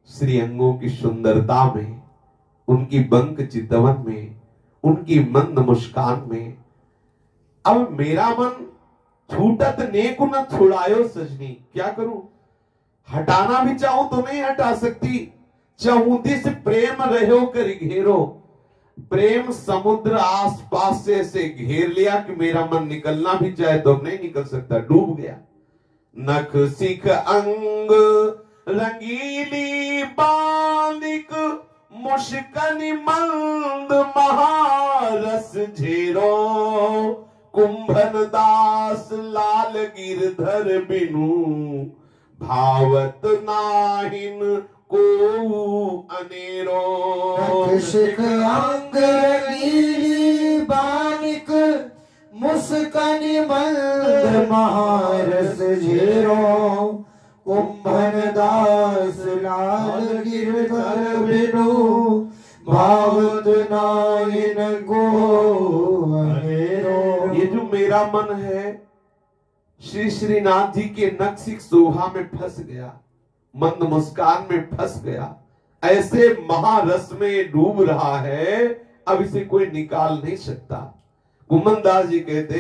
श्रीअंगों की सुंदरता में, उनकी बंक चितवन में, उनकी मंद मुस्कान में। अब मेरा मन छूटत नेक न छुड़ायो सजनी। क्या करूं? हटाना भी चाहूं तो नहीं हटा सकती। चाहूं दिस प्रेम रहो कर घेरो। प्रेम समुद्र आसपास से ऐसे घेर लिया कि मेरा मन निकलना भी चाहे तो नहीं निकल सकता, डूब गया। नख सिख अंग रंगीली बालिक, मुश्कनि मंद महारस झेरो। कुंभन दास लाल गिरधर बिनु, भावत नाहिन को अनेरो। शिख अंग नीली बानिक, मुस्कनि मंद महारस झेरो। कुंभन दास लाल गिरधर बिनु, भावत नाहिन को अनेरो। ये जो मेरा मन है श्री श्रीनाथ जी के नक्सिक शोभा में फंस गया, मंद मुस्कान में फंस गया, ऐसे महारस में डूब रहा है, अब इसे कोई निकाल नहीं सकता। कुंभन दास जी कहते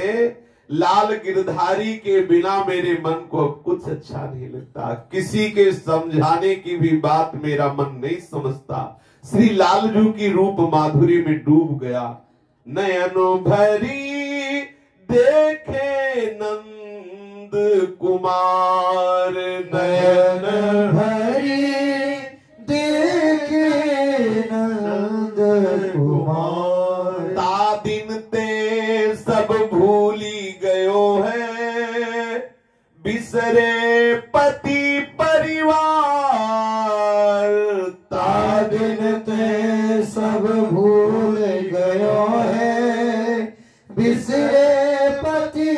लाल गिरधारी के बिना मेरे मन को अब कुछ अच्छा नहीं लगता। किसी के समझाने की भी बात मेरा मन नहीं समझता। श्री लालजू की रूप माधुरी में डूब गया। नयन भरी देखे नंद कुमार, नयन भरी देखे नंद कुमार। ता दिन ते सब भूली गयो है, बिसरे पति परिवार। ता दिन ते सब भूल गयो है, बिसरे पति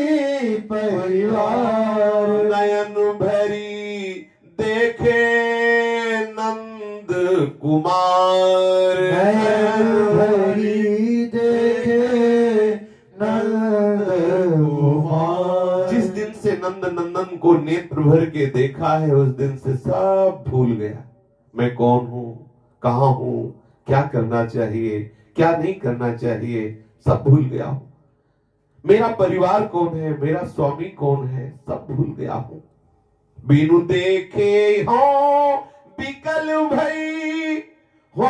परिवार। नयन भरी देखे नंद कुमार, नयन भरी देखे नंद कुमार। जिस दिन से नंद नंदन को नेत्र भर के देखा है, उस दिन से सब भूल गया। मैं कौन हूं, कहां हूं, क्या करना चाहिए, क्या नहीं करना चाहिए, सब भूल गया हूं। मेरा परिवार कौन है, मेरा स्वामी कौन है, सब भूल गया हूं। बिनु देखे हो बिकल भई, हो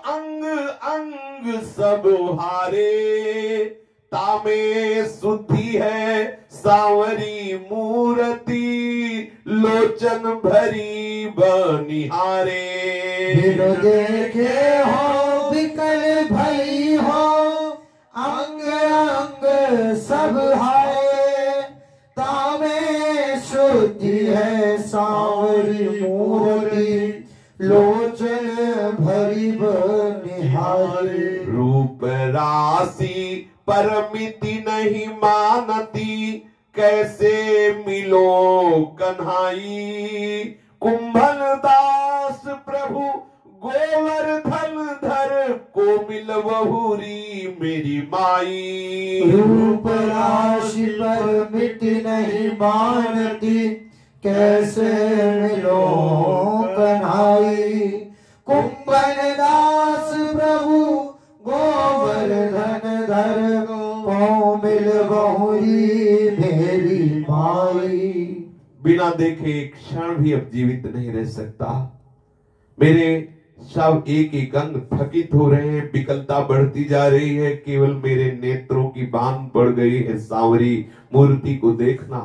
अंग अंग सब हारे। तामे सुधि है सांवरी मूर्ति, लोचन भरी बनिहारे। बिनु देखे हो बिकल भई, हो अंग अंग सब हारे। तामे शुद्धि है सांवरी मूर्ति, लोचन भरी बनिहारी। रूप राशि परमिति नहीं मानती, कैसे मिलो कन्हाई। कुंभन दास प्रभु गोवर्धन धर, को मिल बहुरी मेरी माई। रूप राशि परमिति नहीं मानती, कैसे मिलो कन्हाई। कुंभन दास प्रभु गोवर्धन धर, को मिल बहुरी मेरी माई। बिना देखे एक क्षण भी अब जीवित नहीं रह सकता। मेरे सब एक एक अंग थकित हो रहे हैं, विकलता बढ़ती जा रही है। केवल मेरे नेत्रों की बांध पड़ गई है सांवरी मूर्ति को देखना।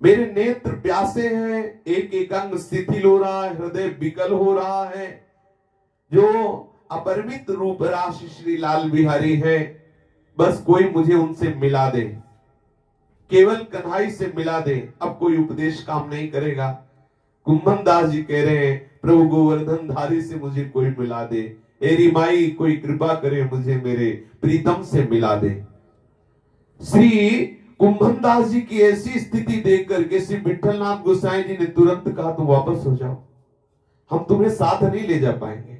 मेरे नेत्र प्यासे हैं, एक एक अंग शिथिल हो रहा है, हृदय विकल हो रहा है। जो अपरिमित रूप राशि श्री लाल बिहारी है, बस कोई मुझे उनसे मिला दे, केवल कन्हाई से मिला दे। अब कोई उपदेश काम नहीं करेगा। कुंभन दास जी कह रहे हैं प्रभु गोवर्धन धारी से मुझे कोई मिला दे। एरी माई कोई कृपा करे, मुझे मेरे प्रीतम से मिला दे। श्री कुंभन दास जी की ऐसी स्थिति देख करके श्री विठलनाथ गोसाई जी ने तुरंत कहा तुम वापस हो जाओ, हम तुम्हें साथ नहीं ले जा पाएंगे।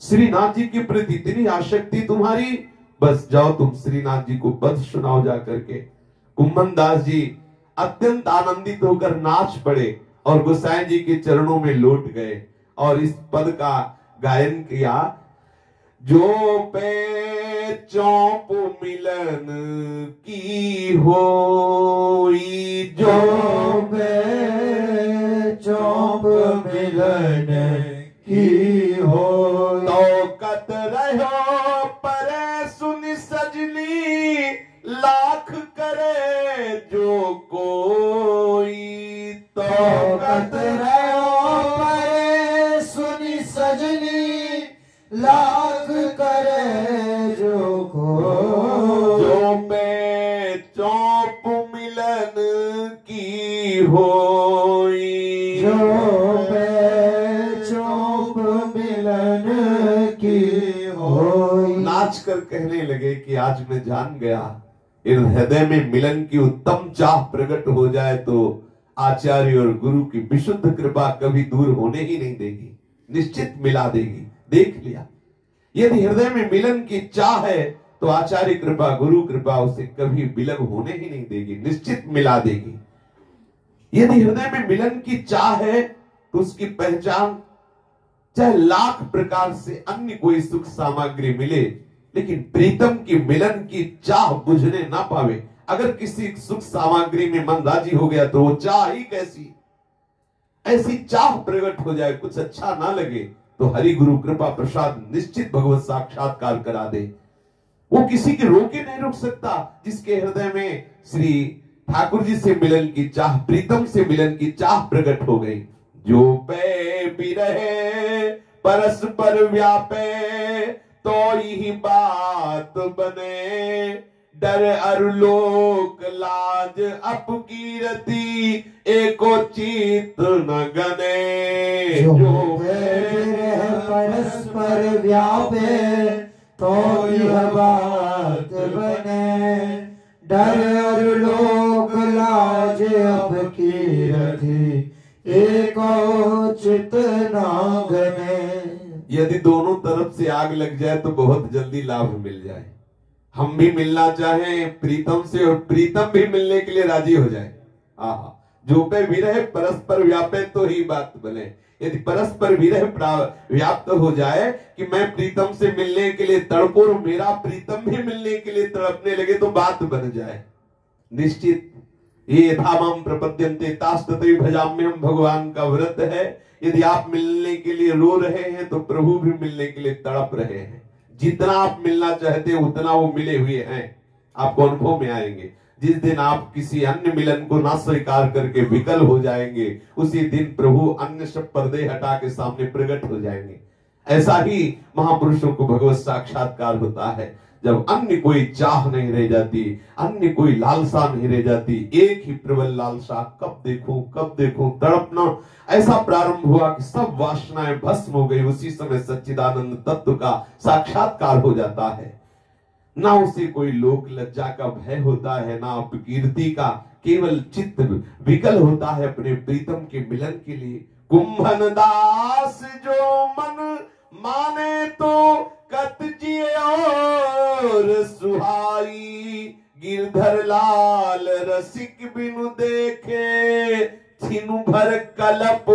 श्रीनाथ जी के प्रति इतनी आसक्ति तुम्हारी, बस जाओ तुम श्रीनाथ जी को पद सुनाओ जा करके। कुंभन दास जी अत्यंत आनंदित होकर नाच पड़े और गोसाई जी के चरणों में लौट गए और इस पद का गायन किया। जो पे चौप मिलन की होई, जो पे चौप मिलन की हो, तो कत रहो पर सुन सजनी, लाख करे जो कोई। तो कत रहो पर सुनी सजनी, लाख करे जो को। जो पे चौप मिलन की होई, जो पे चौप मिलन की होई। नाच कर कहने लगे कि आज मैं जान गया, इन हृदय में मिलन की उत्तम चाह प्रकट हो जाए तो आचार्य और गुरु की विशुद्ध कृपा कभी दूर होने ही नहीं देगी, निश्चित मिला देगी। देख लिया, यदि हृदय में मिलन की चाह है तो आचार्य कृपा, गुरु कृपा उसे कभी विलग होने ही नहीं देगी, निश्चित मिला देगी। यदि हृदय में मिलन की चाह है तो उसकी पहचान चाहे लाख प्रकार से अन्य कोई सुख सामग्री मिले, लेकिन प्रीतम की मिलन की चाह बुझने ना पावे। अगर किसी सुख सामग्री में मन राजी हो गया तो वो चाह ही कैसी, ऐसी चाह प्रकट हो जाए, कुछ अच्छा ना लगे तो हरि गुरु कृपा प्रसाद निश्चित भगवत साक्षात्कार करा दे। वो किसी के रोके नहीं रुक सकता। जिसके हृदय में श्री ठाकुर जी से मिलन की चाह, प्रीतम से मिलन की चाह प्रकट हो गई। जो पे बिरहे परस्पर व्यापे, तो यही बात बने, डर अरु लोक लाज अपकीरति, एको चित न गने। जो बिरह परस्पर व्यापे, तो यह बात बने, डर लोक लाज अपकीरति, एको चित न गने। यदि दोनों तरफ से आग लग जाए तो बहुत जल्दी लाभ मिल जाए। हम भी मिलना चाहें प्रीतम से और प्रीतम भी मिलने के लिए राजी हो जाए। आहा, जो पे विरह परस्पर व्यापे तो ही बात बने। यदि परस्पर विरह व्याप्त हो जाए कि मैं प्रीतम से मिलने के लिए तड़पो और मेरा प्रीतम भी मिलने के लिए तड़पने लगे तो बात बन जाए। निश्चित ये यथामम प्रपद्यन्ते तास्तते भजाम्यहम्, भगवान का व्रत है। यदि आप मिलने के लिए रो रहे हैं तो प्रभु भी मिलने के लिए तड़प रहे हैं। जितना आप मिलना चाहते हैं उतना वो मिले हुए हैं, आपको अनुभव में आएंगे। जिस दिन आप किसी अन्य मिलन को ना स्वीकार करके विकल हो जाएंगे, उसी दिन प्रभु अन्य सब पर्दे हटा के सामने प्रकट हो जाएंगे। ऐसा ही महापुरुषों को भगवत साक्षात्कार होता है, जब अन्य कोई चाह नहीं रह जाती, अन्य कोई लालसा नहीं रह जाती, एक ही प्रबल लालसा, कब देखूं तड़पना ऐसा प्रारंभ हुआ कि सब वासनाएं भस्म हो गई। उसी समय सच्चिदानंद तत्व का साक्षात्कार हो जाता है। ना उसे कोई लोक लज्जा का भय होता है, ना अपकीर्ति का, केवल चित्त विकल होता है अपने प्रीतम के मिलन के लिए। कुंभन दास जो मन माने तो कत जिए और सुहाई, गिरधर लाल रसिक बिनु देखे, छिनु भर कलप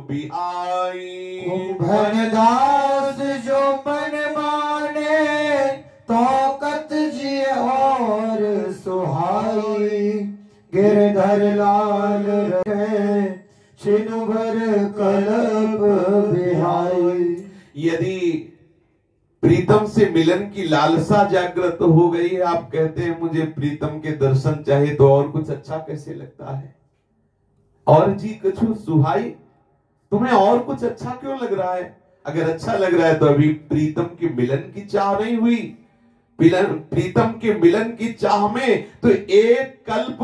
बिहाई। कुंभन दास जो मन माने, तो कत जिए और सुहाई, गिरधर लाल रहे, छिनु भर कलप बिहाई। यदि प्रीतम से मिलन की लालसा जागृत हो गई है, आप कहते हैं मुझे प्रीतम के दर्शन चाहिए, तो और कुछ अच्छा कैसे लगता है? और जी कछु सुहाई, तुम्हें और कुछ अच्छा क्यों लग रहा है? अगर अच्छा लग रहा है तो अभी प्रीतम के मिलन की चाह नहीं हुई। प्रीतम के मिलन की चाह में तो एक कल्प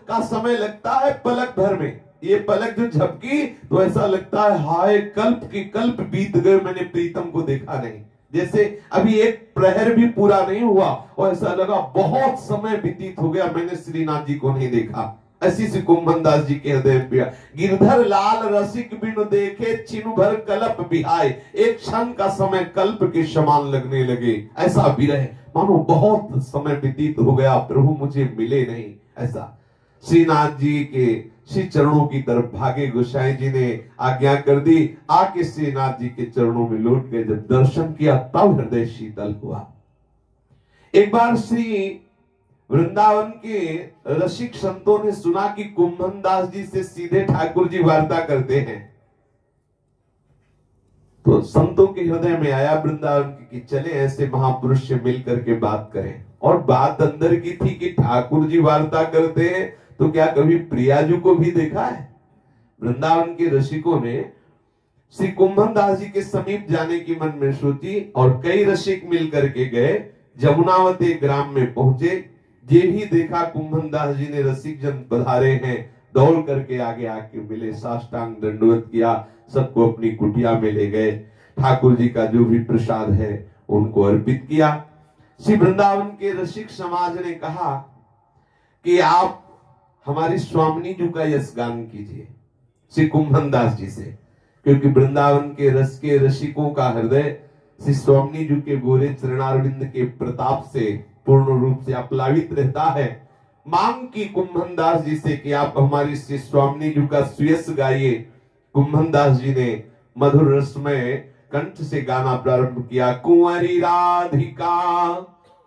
का समय लगता है पलक भर में। ये पलक जो झपकी तो ऐसा लगता है हाय कल्प की कल्प बीत गए, मैंने प्रीतम को देखा नहीं। जैसे अभी एक प्रहर भी पूरा नहीं हुआ और ऐसा लगा बहुत समय व्यतीत हो गया, मैंने श्रीनाथ जी को नहीं देखा। ऐसी सी कुंभन दास जी के हृदय में गिरधर लाल रसिक बिनु देखे, छिनु भर कल्प बिहाय। एक क्षण का समय कल्प के समान लगने लगे। ऐसा विरह मानो बहुत समय व्यतीत हो गया, प्रभु मुझे मिले नहीं। ऐसा श्रीनाथ जी के श्री चरणों की तरफ भागे। गोसाई जी ने आज्ञा कर दी, आके श्रीनाथ जी के चरणों में लौट गए। जब दर्शन किया तब हृदय शीतल हुआ। एक बार श्री वृंदावन के रसिक संतों ने सुना कि कुंभन दास जी से सीधे ठाकुर जी वार्ता करते हैं, तो संतों के हृदय में आया वृंदावन की कि चले ऐसे महापुरुष से मिल करके बात करें। और बात अंदर की थी कि ठाकुर जी वार्ता करते हैं, तो क्या कभी प्रियाजू को भी देखा है? वृंदावन के रसिकों ने श्री कुंभन दास जी के समीप जाने की मन में सोची और कई रसिक मिल करके गए। जमुनावती ग्राम में पहुंचे, ये भी देखा कुंभन दास जी ने रसिक जन पधारे हैं, दौड़ करके आगे आके मिले, साष्टांग दंडवत किया, सबको अपनी कुटिया में ले गए। ठाकुर जी का जो भी प्रसाद है उनको अर्पित किया। श्री वृंदावन के रसिक समाज ने कहा कि आप हमारी स्वामिनी जी का यश गान कीजिए श्री कुंभन दास जी से, क्योंकि वृंदावन के रस के रसिकों का हृदय श्री स्वामिनी जी के गोरे चरणारविंद के प्रताप से पूर्ण रूप से अपलावित रहता है। मांग की कुंभन दास जी से कि आप हमारी श्री स्वामिनी जी का सुयस गाइए। कुंभन दास जी ने मधुर रसमय कंठ से गाना प्रारंभ किया। कुंवरी राधिका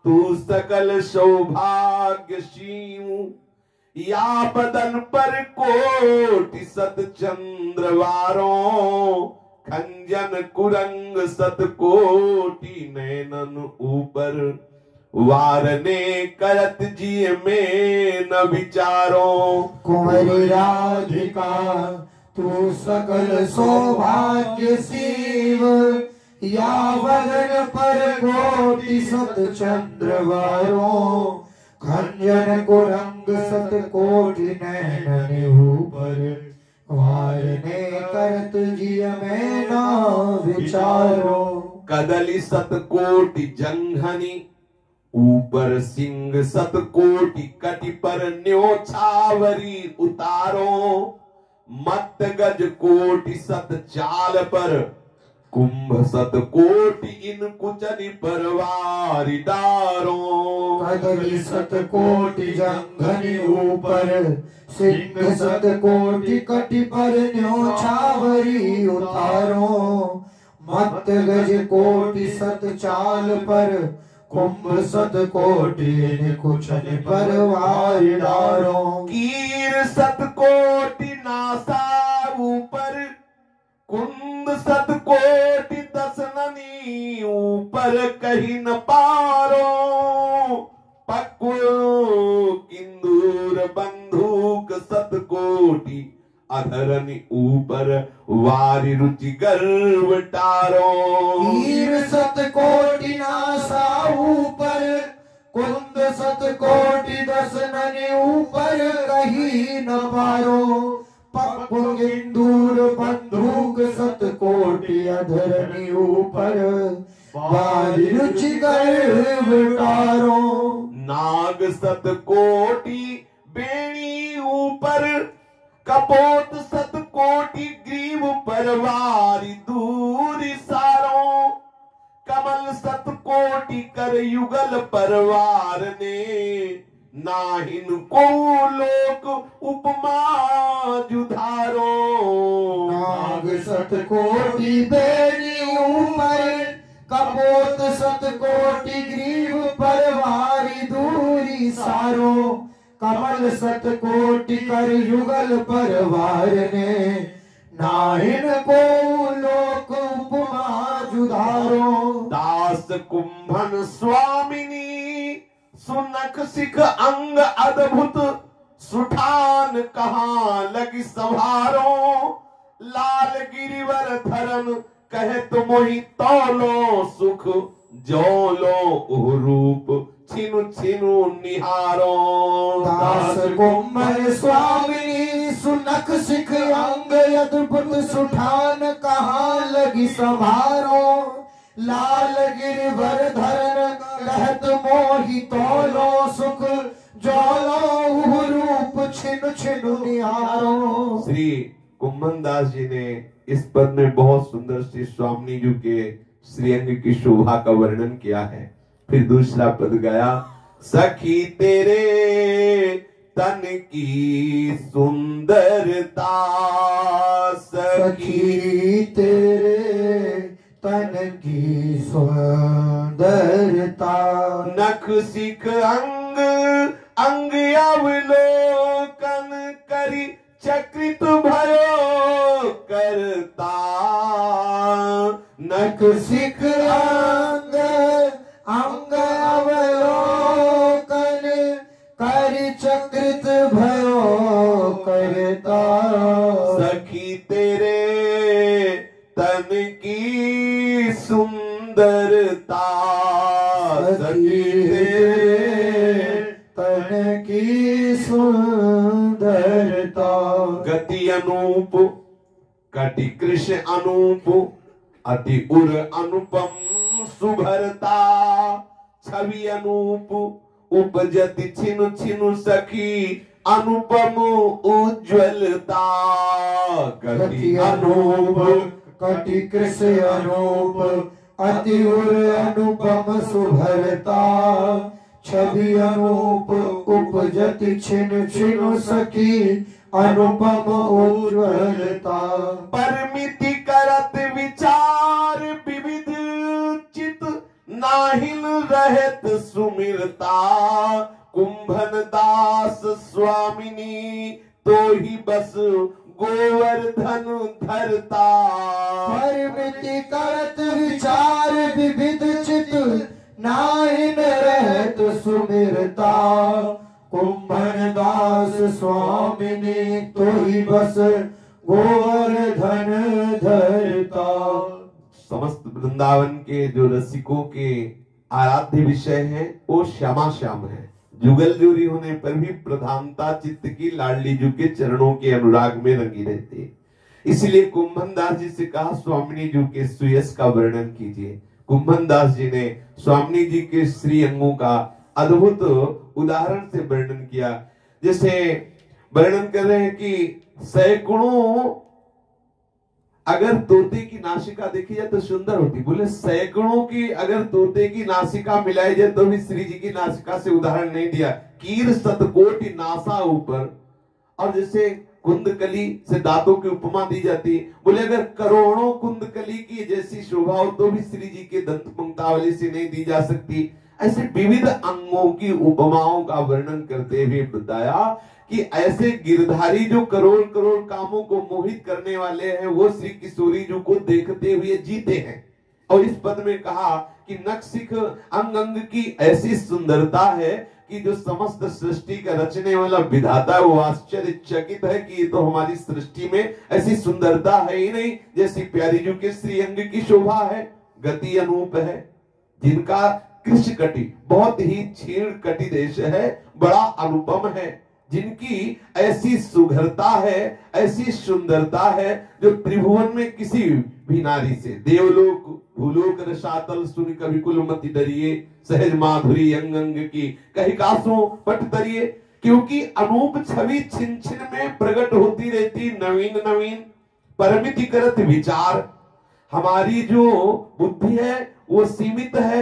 तू सकल सौभाग्यशीऊ, या बदन पर कोटि सत चंद्रवारों, खंजन कुरंग सत कोटि नैनन ऊपर, वारने करत जी में न विचारो। कुंवरी राधिका तू सकल सौभाग्य शिव, या वदन पर कोटि सत चंद्रवारों, खंजन को रंग सत कोटि नैनन ऊपर, वारने करत जिय में न विचारो। कदली सत कोटि जंघनी, ऊपर सिंह सत कोटि कटि पर न्योछावरी उतारो, मत गज कोटि सत चाल पर, कुंभ सत कोटि इन कुचनि पर वारि डारो। कदली सत कोटि जंघनि ऊपर, सिंह सत कोटि कटि पर न्योछावरी उतारो, मत गज कोटि सत चाल पर, कुंभ सत कोटि कुचनि पर वारि डारो। कीर सत कोटि नासा ऊपर, कुंद सत कोटि दसननी ऊपर, कहीं न पारो। पक्व किंदूर बंदूक सत कोटि, अधरनि ऊपर, वारि रुचि गर्व टारो। कीर सत कोटि नासा ऊपर, कुंद सत कोटि दसननि ऊपर, कहीं न पारो। पक्व किंदूर बंदूक सत कोटि, अधरनि ऊपर, वारि रुचि गर्व टारो। नाग सत कोटि बेणी ऊपर, कपोत सत कोटि ग्रीव पर, वारि दूरि सारो। कमल सत कोटि कर युगल परवार ने, नाहिन को लोक उपमा जुधारो। नाग सत कोटि बेनी ऊपर, कपोत सत कोटि ग्रीव पर, वारि दूरि सारो। कमल सत कोटि कर युगल परवार ने, नाहिन को लोक उपमा जुधारो। दास कुंभन स्वामिनी, सुनक सिख अंग अद्भुत, सुठान कहाँ लगी संभारो। लाल गिरिवर धरन कहे तो मोहि तौलो सुख, जोलो ओह रूप छिनु छिनु निहारो। दास कुंभन स्वामिनी, सुनक सिख अंग अद्भुत, सुठान कहाँ लगी संभारो। लाल गिरिवर धरन कहत मोहि तौलो सुख, जोलो रूप छिनु छिनु निहारो। श्री कुंभन दास जी ने इस पद में बहुत सुंदर श्री स्वामिनी जी के श्रीअंग की शोभा का वर्णन किया है। फिर दूसरा पद गाया। सखी तेरे तन की सुंदरता, सखी तेरे तन की सुंदरता। नख सिख अंग अंग अवलोकन करी चक्रित भयो करता। नख सिख अंग अंग अवलोकन करि चक्रित भयो करता। सखी तेरे तन की सुंदरता, सखी तेरे तन की सुंदरता। गति अनूप कटि कृष्ण अनूप, अति उर अनुपम सुभरता। छवि अनूप उपजति छिनु छिनु सखी, अनुपम उज्ज्वलता। गति अनूप कटि कृष्ण अनूप, अति उर अनुपम सुभरता। छवि अनूप उपजति छिनु छिनु सखी, अनुपम उज्ज्वलता। परमिति करत विचार विविध चित, नाहिन रहत सुमिरता। कुंभन दास स्वामिनी तो ही बस गोवर्धन धरता। परमिति करत विचार विविध चित, नाहिन रहत सुमिरता। कुंभन दास स्वामिनी तो ही बस गोवर्धन धरता। समस्त वृंदावन के जो रसिकों के आराध्य विषय हैं वो श्यामा श्याम है। जुगल जोरी होने पर भी प्रधानता चित्त की लाडली जू के चरणों के अनुराग में रंगी रहती है। इसलिए कुंभन दास जी से कहा स्वामिनी जी के सुयस का वर्णन कीजिए। कुंभन दास जी ने स्वामिनी जी के श्री अंगों का अद्भुत उदाहरण से वर्णन किया। जैसे वर्णन कर रहे हैं कि सैकड़ों, अगर तोते की नासिका देखी जाए तो सुंदर होती, बोले सैकड़ों की अगर तोते की नासिका मिलाई जाए तो भी श्री जी की नासिका से उदाहरण नहीं दिया। कीर शतकोटि नासा ऊपर, और जैसे कुंदकली से दांतों की उपमा दी जाती, बोले अगर करोड़ों कुंदकली की जैसी शोभा हो तो भी श्री जी के दंत पंक्तावली से नहीं दी जा सकती। ऐसे विविध अंगों की उपमाओं का वर्णन करते हुए बताया कि ऐसे गिरधारी जो करोड़ करोड़ कामों को मोहित करने वाले हैं, वो श्री किशोरी जी को देखते हुए जीते हैं। और इस पद में कहा कि नख सिख अंग अंग की ऐसी सुंदरता है कि जो समस्त सृष्टि का रचने वाला विधाता है वो आश्चर्यचकित है कि ये तो हमारी सृष्टि में ऐसी सुंदरता है ही नहीं जैसी प्यारी जी के श्री अंग की शोभा है। गति अनूप है, जिनका कृष्ण कटि बहुत ही क्षीण कटि देश है, बड़ा अनुपम है, जिनकी ऐसी सुघरता है, ऐसी सुंदरता है जो त्रिभुवन में किसी भी नारी से, देवलोक भूलोक रसातल सुन कवि कुल मति डरिए, सहज माधुरी अंग अंग की कही कासों पट तरिए। क्योंकि अनूप छवि छिन छिन में प्रकट होती रहती, नवीन नवीन परमिति करत विचार। हमारी जो बुद्धि है वो सीमित है,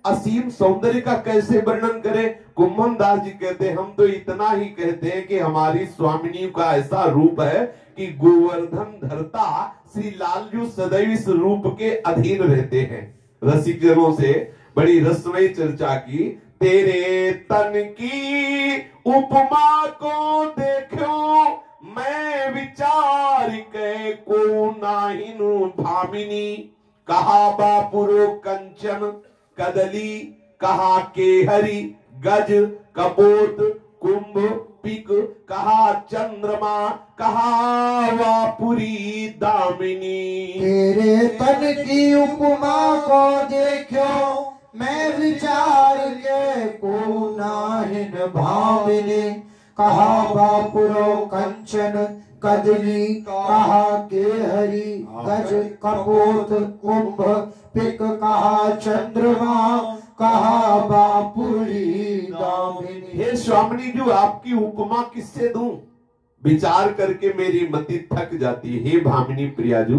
असीम सौंदर्य का कैसे वर्णन करें। कुंभन दास जी कहते हैं हम तो इतना ही कहते हैं कि हमारी स्वामिनी का ऐसा रूप है कि गोवर्धन धरता श्री लालजू सदैव इस रूप के अधीन रहते हैं। रसिक जनों से बड़ी रसमयी चर्चा की। तेरे तन की उपमा को देखो मैं विचार के को नाहिनु भामिनी। कहा बापुरो कंचन कदली, कहा केहरी गज कपोत कुंभ पिक, कहा चंद्रमा कहा वापुरी दामिनी। तेरे तन की उपमा को देखो मैं विचार के को नाहिन भामिनी। कहा बापुरो कंचन कदली, कहा केहरी गज कपोत कुंभ पिक, कहा चंद्रमा कहा बापुरी दामिनी। हे स्वामिनी जी आपकी उपमा किससे दूं, विचार करके मेरी मति थक जाती है। हे भामिनी प्रियाजू,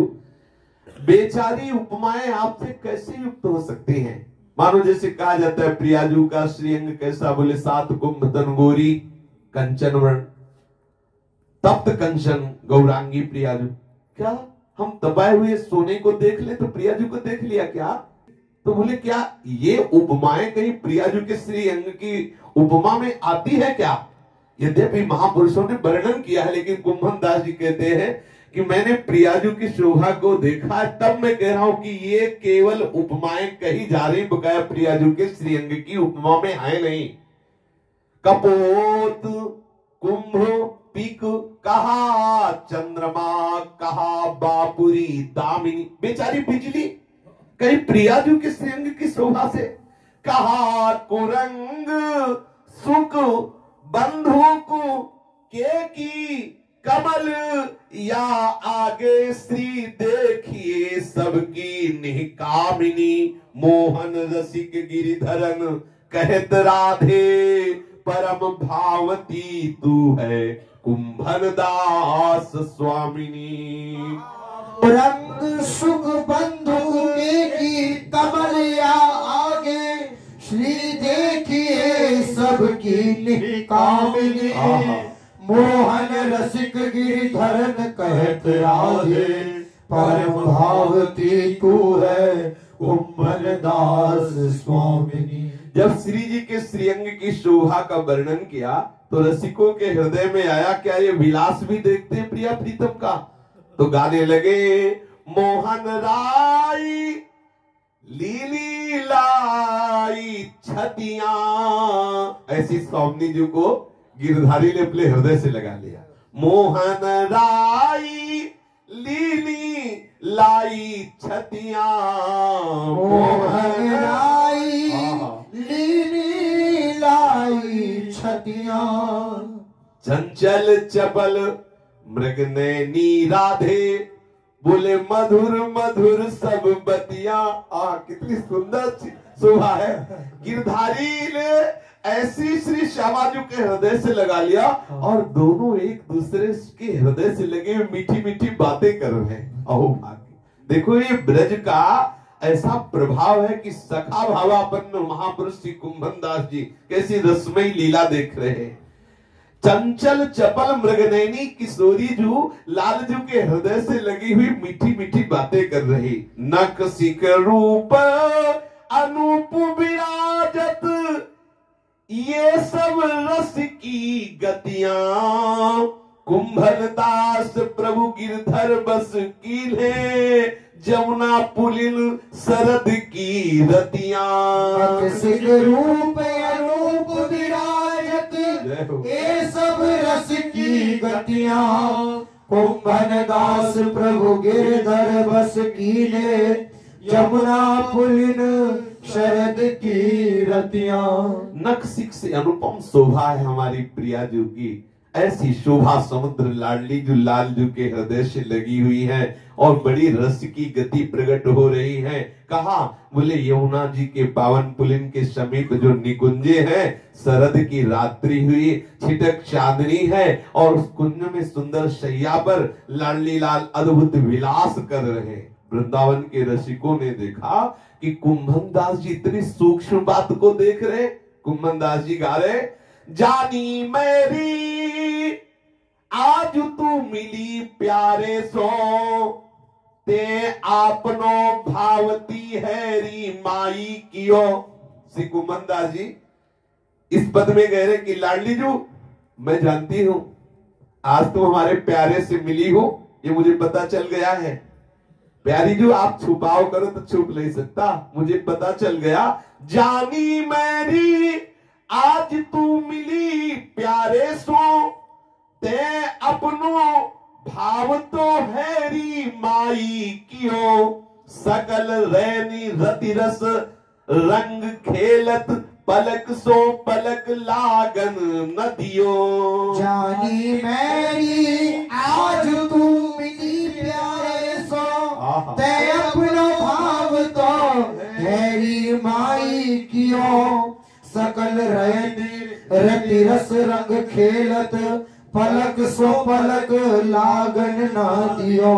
बेचारी उपमाएं आपसे कैसे युक्त हो सकती हैं। मानो जैसे कहा जाता है प्रियाजू का श्रीअंग कैसा, बोले सात कुंभ तन गोरी, कंचन वर्ण, तप्त कंचन गौरांगी प्रियाजू। क्या हम दबाए हुए सोने को देख ले तो प्रियाजू को देख लिया क्या? तो बोले क्या ये उपमाएं कहीं प्रियाजू के श्री अंग की उपमा में आती है क्या? यद्यपि महापुरुषों ने वर्णन किया है, लेकिन कुंभन दास जी कहते हैं कि मैंने प्रियाजू की शोभा को देखा है, तब मैं कह रहा हूं कि ये केवल उपमाएं कही जा रही, बकाया प्रियाजू के श्रीअंग की उपमा में है नहीं। कपोत कुंभ पीक कहा चंद्रमा, कहा बापुरी दामिनी, बेचारी बिजली कहीं प्रियाजू के श्रीअंग की शोभा से, कहा कुरंग सुख बंधुक के की कमल, या आगे श्री देखिए सबकी निकामिनी, मोहन रसिक गिरिधरन कहत राधे, परम भावती तू है कुंभन दास स्वामिनी। रंग सुख बंधु की कमल, या आगे श्री देखिए सबकी निकामिनी, मोहन रसिक गिरिधरन कहत राधे, परम भावती तू है कुंभन दास स्वामिनी। जब श्री जी के श्रीअंग की शोभा का वर्णन किया तो रसिकों के हृदय में आया क्या ये विलास भी देखते हैं प्रिया प्रीतम का? तो गाने लगे मोहन राई लीली लाई छतियां, ऐसी स्वामी जी को गिरधारी ने अपने हृदय से लगा लिया। मोहन राई लीली लाई छतियां, मोहन राई लीली लाई छतियां, चंचल चपल मृग नैनी राधे, बोले मधुर मधुर सब बतिया। कितनी सुंदर शोभा है। गिरधारी ने ऐसी श्री श्यामाजू के हृदय से लगा लिया और दोनों एक दूसरे के हृदय से लगे मीठी मीठी बातें कर रहे हैं। अहो भाग्य, देखो ये ब्रज का ऐसा प्रभाव है कि सखा भावापन्न महापुरुष श्री कुंभन दास जी कैसी रसमयी लीला देख रहे हैं। चंचल चपल मृगनयनी किशोरी जू लालजू के हृदय से लगी हुई मीठी मीठी बातें कर रही। नक सिक रूप अनूप विराजत, ये सब रस की गतियां, कुंभन दास प्रभु गिरधर बस कीन्हे, जमुना पुलिन शरद की रतियां। सिक रूप अनूप विराजत, ये सब रस की गतियां, कुंभन दास प्रभु गिरधर बस कीन्हे, जमुना पुलिन शरद की रतियां। नखसिक से अनुपम शोभा है हमारी प्रियाजू की। ऐसी शोभा समुद्र लाडली जो लालजू के हृदय से लगी हुई है और बड़ी रस की गति प्रकट हो रही है। कहा बोले यमुना जी के पावन पुलिन के समीप जो निकुंजे हैं, शरद की रात्रि हुई, छिटक चांदनी है और उस कुंज में सुंदर शैया पर लाडली लाल अद्भुत विलास कर रहे। वृंदावन के रसिकों ने देखा कि कुंभन दास जी इतनी सूक्ष्म बात को देख रहे। कुंभन दास जी गा रहे, जानी मेरी आज तू मिली प्यारे सो, ते आपनो भावती हैरी माई कियो। श्री कुंभन दास जी इस पद में कह रहे कि लाडली जू मैं जानती हूं आज तुम हमारे प्यारे से मिली हो, ये मुझे पता चल गया है। प्यारी जो आप छुपाओ करो तो छुप नहीं सकता, मुझे पता चल गया। जानी मेरी आज तू मिली प्यारे सो, ते अपनो भाव तो हैरी माई कियो, सकल रैनी रति रस रंग खेलत, पलक सो पलक लागन नदियो। जानी मेरी आज तू मिली प्यारे सो, ते अपनो भाव तो हैरी माई कियो, सकल रति रस रंग खेलत, पलक सो पलक लागन ना दियो।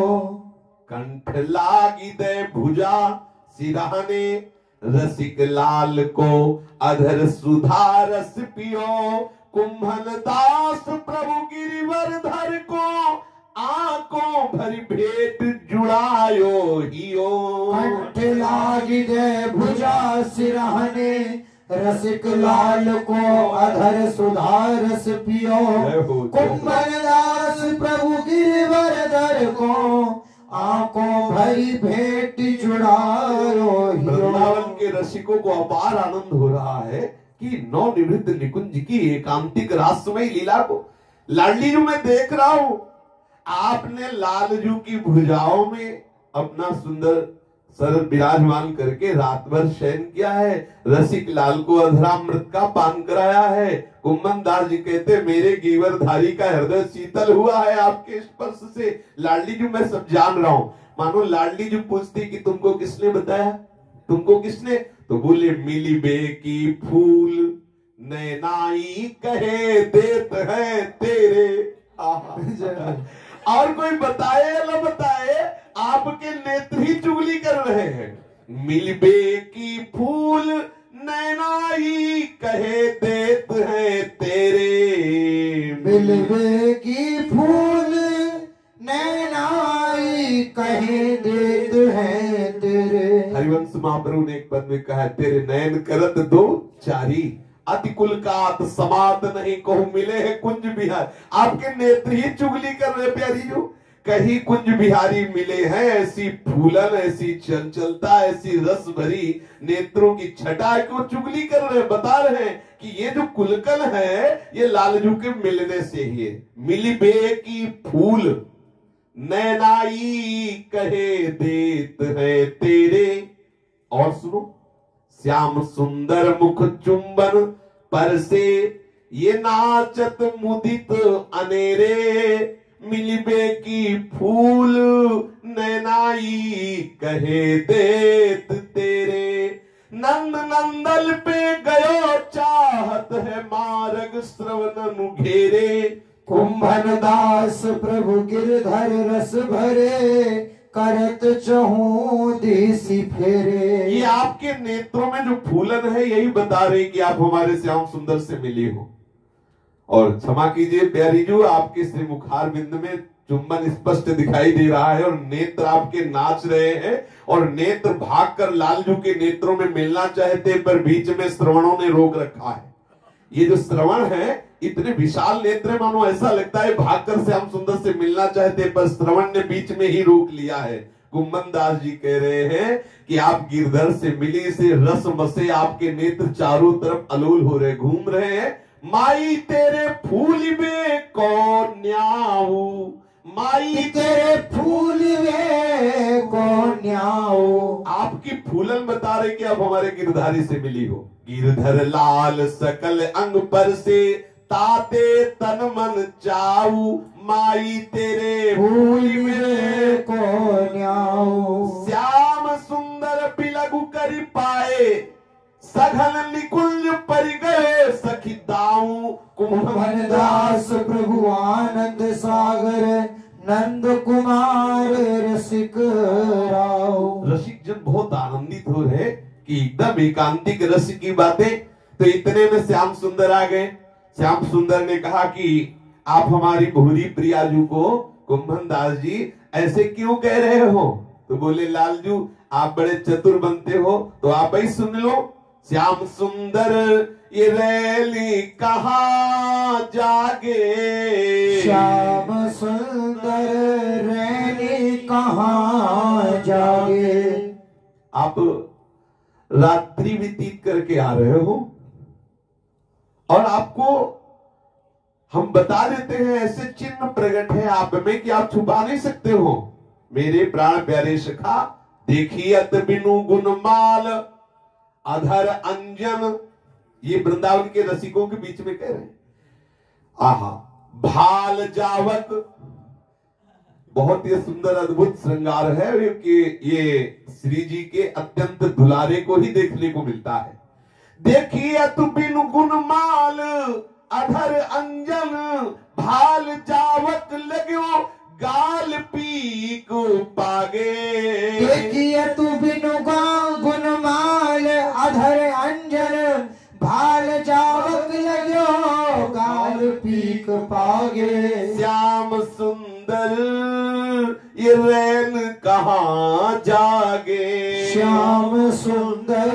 कंठ लागी दे भुजा सिरहाने, रसिक लाल को अधर सुधा रस पियो, कुंभन दास प्रभु गिरिवरधर को आंखों भरी भेंट जुड़ायो हियो। कंठ लागी जय भुजा सिरहने रसिक लाल को अधर सुधा रस पियो। कुंभन दास प्रभु गिरिवरधर को आंखों भरी भेंट जुड़ायो हियो। वृंदावन के रसिकों को अपार आनंद हो रहा है कि नवनिवृत्त निकुंज की एकांतिक रासमयी लीला को लाडली जी मैं देख रहा हूं। आपने लालजू की भुजाओं में अपना सुंदर सर विराजमान करके रात भर शयन किया है। रसिक लाल को अधरामृत का पान कराया है। कुंभन दास जी कहते मेरे गीवरधारी का हृदय शीतल हुआ है आपके स्पर्श से। लाडली जी मैं सब जान रहा हूं। मानो लाडली जी पूछती कि तुमको किसने बताया, तुमको किसने? तो बोले मिली बे की फूल नैनाई कहे देत है तेरे। और कोई बताए या न बताए आपके नेत्र ही चुगली कर रहे हैं। मिलबे की फूल नैनाई कहे देत है तेरे। मिलबे की फूल नैनाई कहे देत है तेरे। हरिवंश महाप्रभु ने एक पद में कहा तेरे नयन करत दो चारी अति कुलकात समात नहीं कहूं मिले है कुंज बिहार। आपके नेत्र ही चुगली कर रहे प्यारी जो कहीं कुंज बिहारी मिले हैं। ऐसी फूलन ऐसी चंचलता ऐसी रस भरी नेत्रों की छटा को चुगली कर रहे हैं। बता रहे हैं कि ये जो कुलकल है ये लालजू के मिलने से ही है। मिली बे की फूल नैनाई कहे देत है तेरे। और सुनो श्याम सुंदर मुख चुंबन पर से ये नाचत मुदित अनेरे। मिलबे की फूल नैनाई कहे देत तेरे। नंद नंदल पे गयो चाहत है मार्ग श्रवण घेरे। कुंभन दास प्रभु गिरधर रस भरे करत चहूं देसी फेरे। ये आपके नेत्रों में जो फूलन है यही बता रहे कि आप हमारे श्याम सुंदर से मिली हो। और क्षमा कीजिए प्यारी जो आपके श्री मुखार बिंद में चुंबन स्पष्ट दिखाई दे रहा है और नेत्र आपके नाच रहे हैं और नेत्र भागकर लालजू के नेत्रों में मिलना चाहते पर बीच में श्रवणों ने रोक रखा है। ये जो श्रवण है इतने विशाल नेत्र मानो ऐसा लगता है भागकर श्याम सुंदर से मिलना चाहते पर श्रवण ने बीच में ही रोक लिया है। कुंभन दास जी कह रहे हैं कि आप गिरधर से मिली से रस मसे आपके नेत्र चारों तरफ अलोल हो रहे घूम रहे हैं। माई तेरे फूल में कौन न्याऊ। माई तेरे फूल वे कौन न्याऊ। आपकी फूलन बता रहे कि आप हमारे गिरधारी से मिली हो। गिरधर लाल सकल अंग पर से ताते तन मन चाऊ। माई तेरे फूल में कौन न्याऊ। श्याम सुंदर बिलगु करी पाए सघन निकुंज पर गए सखी दाऊ। कुंभन दास प्रभु आनंद सागर नंद कुमार रसिक राव। रसिक जन बहुत आनंदित हो रहे कि एकदम एकांतिक रस की बातें। तो इतने में श्याम सुंदर आ गए। श्याम सुंदर ने कहा कि आप हमारी भूरी प्रियाजू को कुंभन दास जी ऐसे क्यों कह रहे हो। तो बोले लालजू आप बड़े चतुर बनते हो तो आप ही सुन लो। श्याम सुंदर ये रैली कहाँ जागे। श्याम सुंदर रैली कहाँ जागे। आप रात्रि व्यतीत करके आ रहे हो और आपको हम बता देते हैं ऐसे चिन्ह प्रकट है आप में कि आप छुपा नहीं सकते हो। मेरे प्राण प्यारे सखा देखिए अत बिनु गुणमाल अधर अंजन। ये वृंदावन के रसिकों के बीच में कह रहे हैं। आहा भाल जावक बहुत ही सुंदर अद्भुत श्रृंगार है कि ये श्री जी के अत्यंत दुलारे को ही देखने को मिलता है। देखिए तु बिनु गुणमाल अधर अंजन भाल जावक लग्यो गाल पीक पागे। देखिए तू बिनु गुणमाल अधर अंजन भाल जावक लग्यो रैन कहाँ जागे। श्याम सुंदर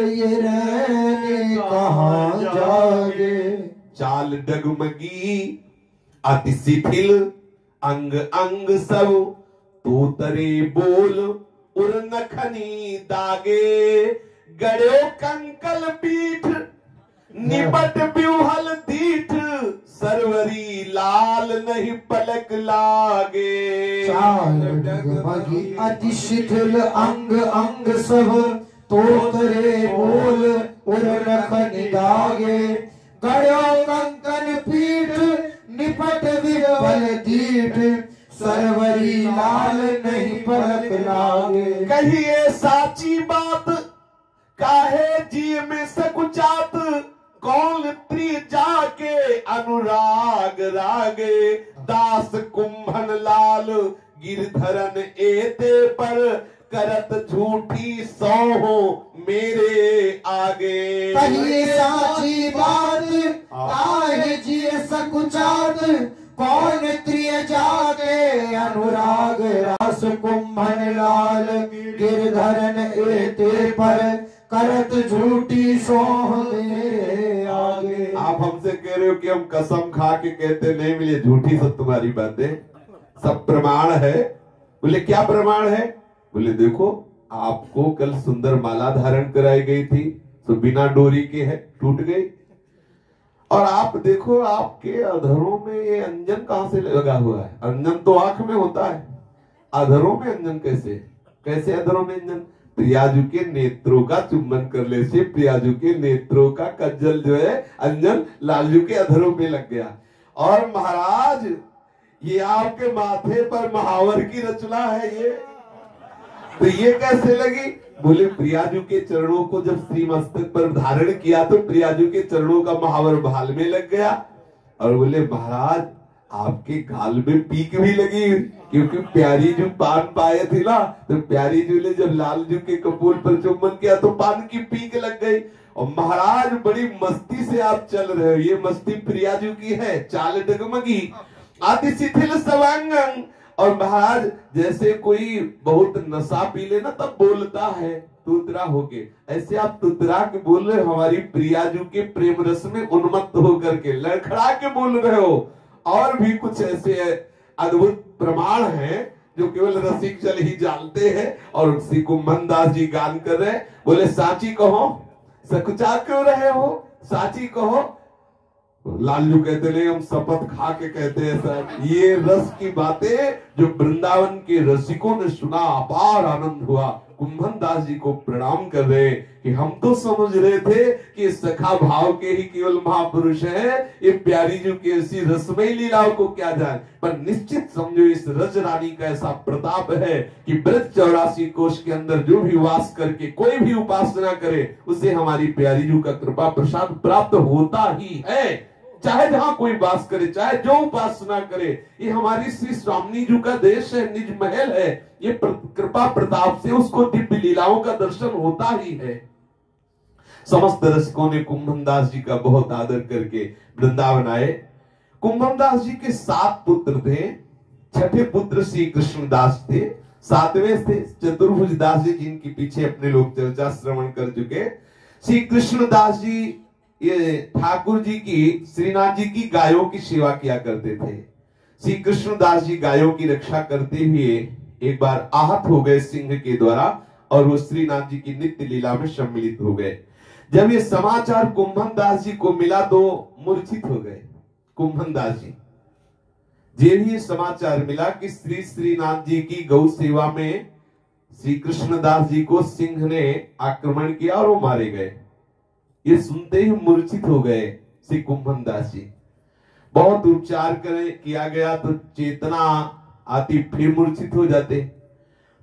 ये रैन कहाँ जागे। चाल डगमगी अति शिथिल अंग अंग सब तोतरे बोल उर नखनी दागे। गड़ो कंकल पीठ निपट ब्यूहल दीठ सरवरी लाल नहीं पलक लागे। चाल डगमगी अति शिथिल अंग अंग सब तोतरे बोल उर नखनी दागे। गड़ो कंकन पीठ निपट विपल दीठ सरवरी लाल नहीं पलक लागे। कहिए साची बात काहे जी में सकुचात कौन त्रि जाके अनुराग रागे। दास कुंभन लाल गिरधरन एते पर करत झूठी सौहो मेरे आगे। कहिए साची बात काहे जी सकुचात कौन त्रिय जाके अनुराग रास। कुंभन लाल गिरधरन एते पर करत झूठी सोह मेरे आगे। आप हमसे कह रहे हो कि हम कसम खा के कहते नहीं मिले, झूठी सब तुम्हारी बातें, सब प्रमाण है। बोले क्या प्रमाण है? बोले देखो आपको कल सुंदर माला धारण कराई गई थी, तो बिना डोरी के है टूट गई। और आप देखो आपके अधरों में ये अंजन कहां से लगा हुआ है? अंजन तो आंख में होता है, अधरों में अंजन कैसे? कैसे अधरों में अंजन? प्रियाजू के नेत्रों का चुंबन कर ले से प्रियाजू के नेत्रों का कज्जल जो है अंजन लालजू के अधरों पे लग गया। और महाराज ये आपके माथे पर महावर की रचना है ये, तो ये कैसे लगी? बोले प्रियाजू के चरणों को जब श्री मस्तक पर धारण किया तो प्रियाजू के चरणों का महावर भाल में लग गया। और बोले महाराज आपके गाल में पीक भी लगी, क्योंकि प्यारी जू पान पाए थे ना, तो प्यारी जू ने जब लालजू के कपूर पर चुम्बन किया तो पान की पीक लग गई। और महाराज बड़ी मस्ती से आप चल रहे हो, ये मस्ती प्रियाजू की है। चाल डगमगी अति शिथिल सवांगं। और महाराज जैसे कोई बहुत नशा पी ले ना तब बोलता है तुतरा होके, ऐसे आप तुतरा के बोल रहे हो, हमारी प्रियाजू के प्रेम रस में उन्मत्त होकर के लड़खड़ा के बोल रहे हो। और भी कुछ ऐसे अद्भुत प्रमाण हैं जो केवल रसिक जल ही जानते हैं। और श्री कुंभन दास जी गान कर रहे हैं। बोले साची कहो, सकुचा क्यों रहे हो? साची कहो। लालजू कहते नहीं, हम शपथ खा के कहते हैं सर। ये रस की बातें जो वृंदावन के रसिकों ने सुना, अपार आनंद हुआ। कुंभन दास जी को प्रणाम कर रहे कि हम तो समझ रहे थे कि सखा भाव के ही केवल महापुरुष है, ये प्यारी जो की ऐसी रसमयी लीलाओं को क्या जाने, पर निश्चित समझो इस रज रानी का ऐसा प्रताप है कि ब्रज 84 कोष के अंदर जो भी वास करके कोई भी उपासना करे उसे हमारी प्यारी जू का कृपा प्रसाद प्राप्त होता ही है। चाहे जहां कोई वास करे, चाहे जो उपासना करे, ये हमारी श्री स्वामी जी का देश है, निज महल है। ये कृपा प्रताप से उसको दिव्य लीलाओं का दर्शन होता ही है। समस्त रसिकों ने कुंभन दास जी का बहुत आदर करके वृंदावन आए। कुंभन दास जी के 7 पुत्र थे। छठे पुत्र श्री कृष्ण दास थे, 7वें थे चतुर्भुज दास जी, जिनके पीछे अपने लोग चर्चा श्रवण कर चुके। श्री कृष्ण दास जी ये ठाकुर जी की, श्रीनाथ जी की गायों की सेवा किया करते थे। श्री कृष्ण दास जी गायों की रक्षा करते हुए एक बार आहत हो गए सिंह के द्वारा, और वो श्रीनाथ जी की नित्य लीला में सम्मिलित हो गए। जब ये समाचार कुंभन दास जी को मिला तो मूर्छित हो गए। कुंभन दास जी जब ये समाचार मिला कि श्री श्रीनाथ जी की गौ सेवा में श्री कृष्ण दास जी को सिंह ने आक्रमण किया और वो मारे गए, ये सुनते ही मूर्छित हो गए श्री कुंभन दास जी। बहुत उपचार किया गया तो चेतना आती, फिर मूर्छित हो जाते।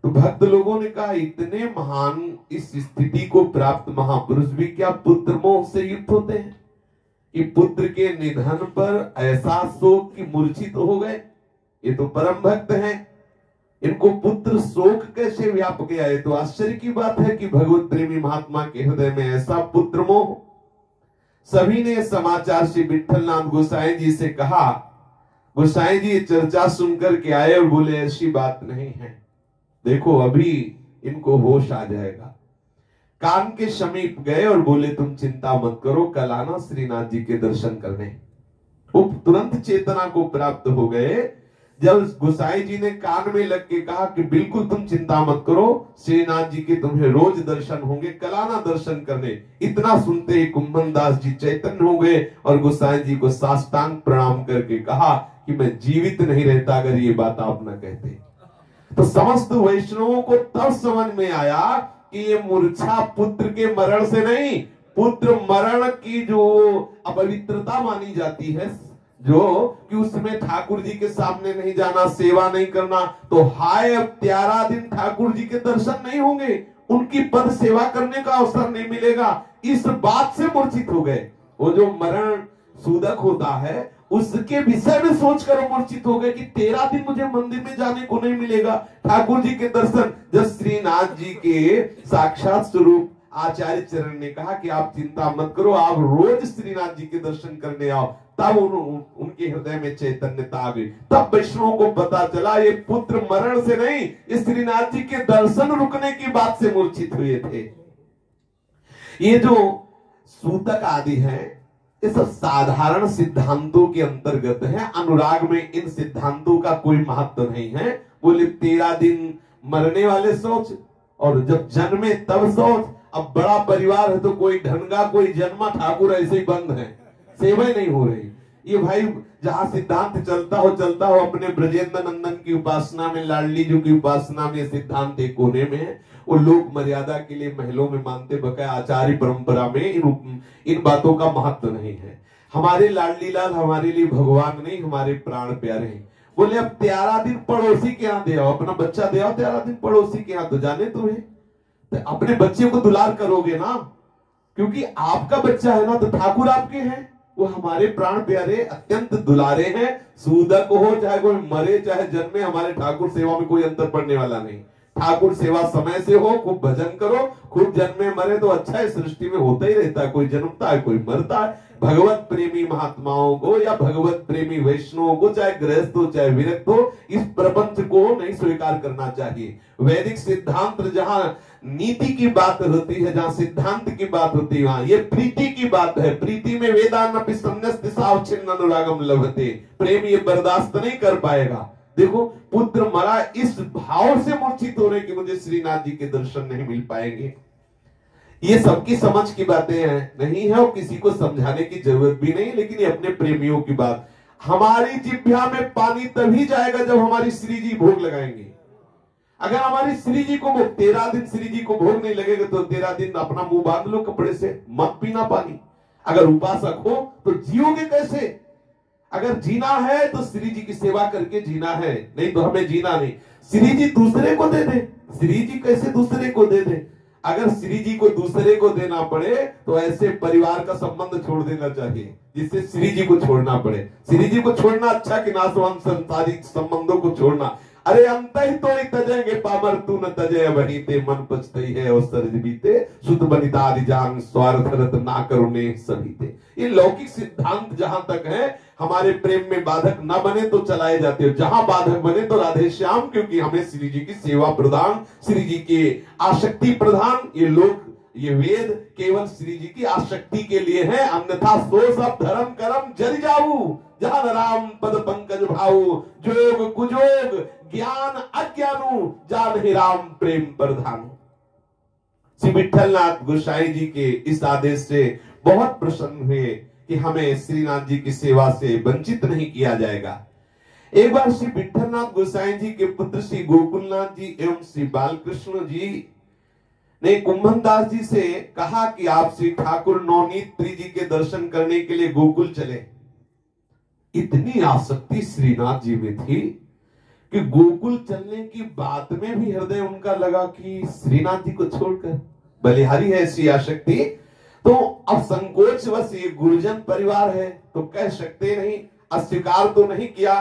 तो भक्त लोगों ने कहा इतने महान इस स्थिति को प्राप्त महापुरुष भी क्या पुत्र मोह से युक्त होते हैं? कि पुत्र के निधन पर ऐसा शोक कि मूर्छित हो गए। ये तो परम भक्त हैं, इनको पुत्र शोक कैसे व्याप गया? ये तो आश्चर्य की बात है कि भगवत प्रेमी महात्मा के हृदय में ऐसा पुत्र मोह। सभी ने समाचार श्री विठल नाथ गोसाई जी से कहा। गोसाई जी ये चर्चा सुनकर के आए और बोले ऐसी बात नहीं है, देखो अभी इनको होश आ जाएगा। कान के समीप गए और बोले तुम चिंता मत करो, कल आना श्रीनाथ जी के दर्शन करने। वो तुरंत चेतना को प्राप्त हो गए। जब गोसाई जी ने कान में लग के कहा कि बिल्कुल तुम चिंता मत करो, श्रीनाथ जी के तुम्हें रोज दर्शन होंगे, कल आना दर्शन करने। इतना सुनते ही कुंभन दास जी चैतन्य हो गए और गोसाई जी को साष्टांग प्रणाम करके कहा कि मैं जीवित नहीं रहता अगर ये बात आप न कहते। तो समस्त वैष्णवों को तब समझ में आया कि ये मूर्छा पुत्र के मरण से नहीं, पुत्र मरण की जो अपवित्रता मानी जाती है, जो कि उसमें ठाकुर जी के सामने नहीं जाना, सेवा नहीं करना, तो हाय अब 13 दिन ठाकुर जी के दर्शन नहीं होंगे, उनकी पद सेवा करने का अवसर नहीं मिलेगा। इस बात से मूर्छित हो गए। वो जो मरण सूदक होता है उसके विषय में सोचकर मूर्छित हो गए कि 13 दिन मुझे मंदिर में जाने को नहीं मिलेगा, ठाकुर जी के दर्शन। जब श्रीनाथ जी के साक्षात स्वरूप आचार्य चरण ने कहा कि आप चिंता मत करो, आप रोज श्रीनाथ जी के दर्शन करने आओ, तब उनके हृदय में चैतन्यता आ गई। तब वैष्णवों को पता चला ये पुत्र मरण से नहीं, इस श्रीनाथ जी के दर्शन रुकने की बात से मूर्छित हुए थे। ये जो सूतक आदि हैं, ये सब साधारण सिद्धांतों के अंतर्गत है। अनुराग में इन सिद्धांतों का कोई महत्व नहीं है। बोले 13 दिन मरने वाले सोच, और जब जन्मे तब सोच। अब बड़ा परिवार है तो कोई ढंगा कोई जन्मा, ठाकुर ऐसे ही बंद है, सेवा नहीं हो रही। ये भाई जहां सिद्धांत चलता हो अपने ब्रजेंद्र नंदन की उपासना में, लाडली जी की उपासना में सिद्धांत एक कोने में है। वो लोग मर्यादा के लिए महलों में मानते, बकाया आचार्य परंपरा में इन बातों का महत्व नहीं है। हमारे लाडली लाल हमारे लिए भगवान नहीं, हमारे प्राण प्यारे हैं। बोले अब 13 दिन पड़ोसी के यहाँ दे आओ, अपना बच्चा दे आओ 13 दिन पड़ोसी के यहाँ, तो जाने तुम्हें तो अपने बच्चे को दुलार करोगे ना, क्योंकि आपका बच्चा है ना, तो ठाकुर आपके हैं, वो हमारे प्राण प्यारे अत्यंत दुलारे हैं। सूदक हो चाहे कोई मरे चाहे जन्मे, हमारे ठाकुर सेवा में कोई अंतर पड़ने वाला नहीं। ठाकुर सेवा समय से हो, खूब भजन करो, खूब जन्मे मरे तो अच्छा है, सृष्टि में होता ही रहता है, कोई जन्मता है कोई मरता है। भगवत प्रेमी महात्माओं को या भगवत प्रेमी वैष्णवों को, चाहे गृहस्थ हो चाहे विरक्त हो, इस प्रपंच को नहीं स्वीकार करना चाहिए। वैदिक सिद्धांत जहां नीति की बात होती है, जहां सिद्धांत की बात होती है, वहां ये प्रीति की बात है। प्रीति में वेदानपि संन्यस्त सावच्छिन्न अनुरागम लभते, प्रेम ये बर्दाश्त नहीं कर पाएगा। देखो पुत्र मरा, इस भाव से मूर्छित हो रहे कि मुझे श्रीनाथ जी के दर्शन नहीं मिल पाएंगे। ये सबकी समझ की बातें हैं, नहीं है और किसी को समझाने की जरूरत भी नहीं, लेकिन ये अपने प्रेमियों की बात। हमारी जिह्वा में पानी तभी जाएगा जब हमारी श्री जी भोग लगाएंगे। अगर हमारी श्री जी को 13 दिन श्री जी को भोग नहीं लगेगा तो 13 दिन अपना मुंह बांध लो कपड़े से, मत पीना पानी। अगर उपासक हो तो जियोगे कैसे? अगर जीना है तो श्री जी की सेवा करके जीना है, नहीं तो हमें जीना नहीं। श्री जी दूसरे को दे दे, श्री जी कैसे दूसरे को दे दे? अगर श्री जी को दूसरे को देना पड़े तो ऐसे परिवार का संबंध छोड़ देना चाहिए जिससे श्री जी को छोड़ना पड़े। श्री जी को छोड़ना अच्छा कि नासवान संसारिक संबंधों को छोड़ना। अरे अंत ही तो तजेंगे पामर तू न तजय वही ते, मन पछतई है और सर्ज बीते, सुत बनिता आदि जान स्वार्थ रत ना करुणे सभी थे। ये लौकिक सिद्धांत जहां तक है, हमारे प्रेम में बाधक ना बने तो चलाए जाते हो, जहां बाधक बने तो राधे श्याम, क्योंकि हमें श्री जी की सेवा प्रदान, श्री जी के आसक्ति प्रधान। ये लोग, ये वेद केवल श्री जी की आसक्ति के लिए है, अन्यथा सो सब धर्म कर्म जरि जाऊ, जहां राम पद पंकज भाऊ, जोग कुजोग ज्ञान अज्ञानु, जान ही राम प्रेम प्रधान। श्री विठलनाथ गोसाई जी के इस आदेश से बहुत प्रसन्न हुए कि हमें श्रीनाथ जी की सेवा से वंचित नहीं किया जाएगा। एक बार श्री विठलनाथ गोसाई जी के पुत्र श्री गोकुलनाथ जी एवं श्री बालकृष्ण जी ने कुंभन दास जी से कहा कि आप श्री ठाकुर नवनीत जी के दर्शन करने के लिए गोकुल चले। इतनी आसक्ति श्रीनाथ जी में थी कि गोकुल चलने की बात में भी हृदय उनका लगा कि श्रीनाथ जी को छोड़कर, बलिहारी है ऐसी आसक्ति। तो अब संकोचवश ये गुरुजन परिवार है तो कह सकते नहीं, अस्वीकार तो नहीं किया,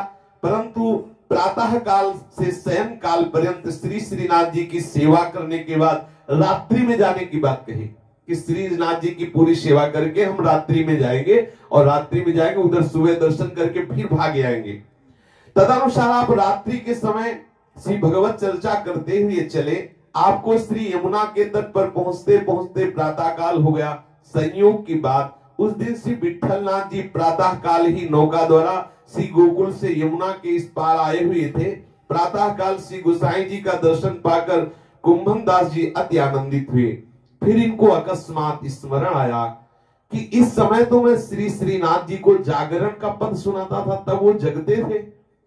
परंतु प्रातः काल से शयन काल पर्यंत श्री श्रीनाथ जी की सेवा करने के बाद रात्रि में जाने की बात कही कि श्रीनाथ जी की पूरी सेवा करके हम रात्रि में जाएंगे, और रात्रि में जाएंगे उधर सुबह दर्शन करके फिर भाग आएंगे। तदनुसार आप रात्रि के समय श्री भगवत चर्चा करते हुए चले। आपको श्री यमुना के तट पर पहुंचते पहुंचते प्रातः काल हो गया। संयोग की बात, उस दिन श्री विट्ठलनाथ जी प्रातः काल ही नौका द्वारा श्री गोकुल से यमुना के इस पार आए हुए थे। प्रातः काल श्री गोसाई जी का दर्शन पाकर कुंभन दास जी अति आनंदित हुए। फिर इनको अकस्मात स्मरण आया कि इस समय तो मैं श्री श्रीनाथ जी को जागरण का पद सुनाता था, तब वो जगते थे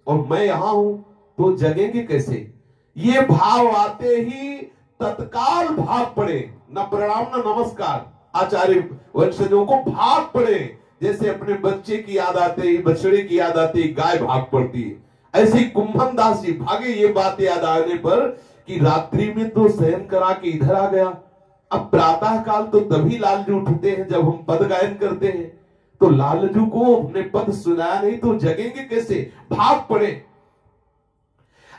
और मैं यहां हूं तो जगेंगे कैसे। ये भाव आते ही तत्काल भाग पड़े, न प्रणाम न नमस्कार। आचार्य वंशजों को भाग पड़े, जैसे अपने बच्चे की याद आते ही, बछड़े की याद आते ही गाय भाग पड़ती है, ऐसे ही कुंभन दास जी भागे। ये बात याद आने पर कि रात्रि में तो शयन करा के इधर आ गया, अब प्रातः काल तो तभी लालजू उठते हैं जब हम पद गायन करते हैं, तो लालजू को अपने पद सुनाया नहीं तो जगेंगे कैसे, भाग पड़े।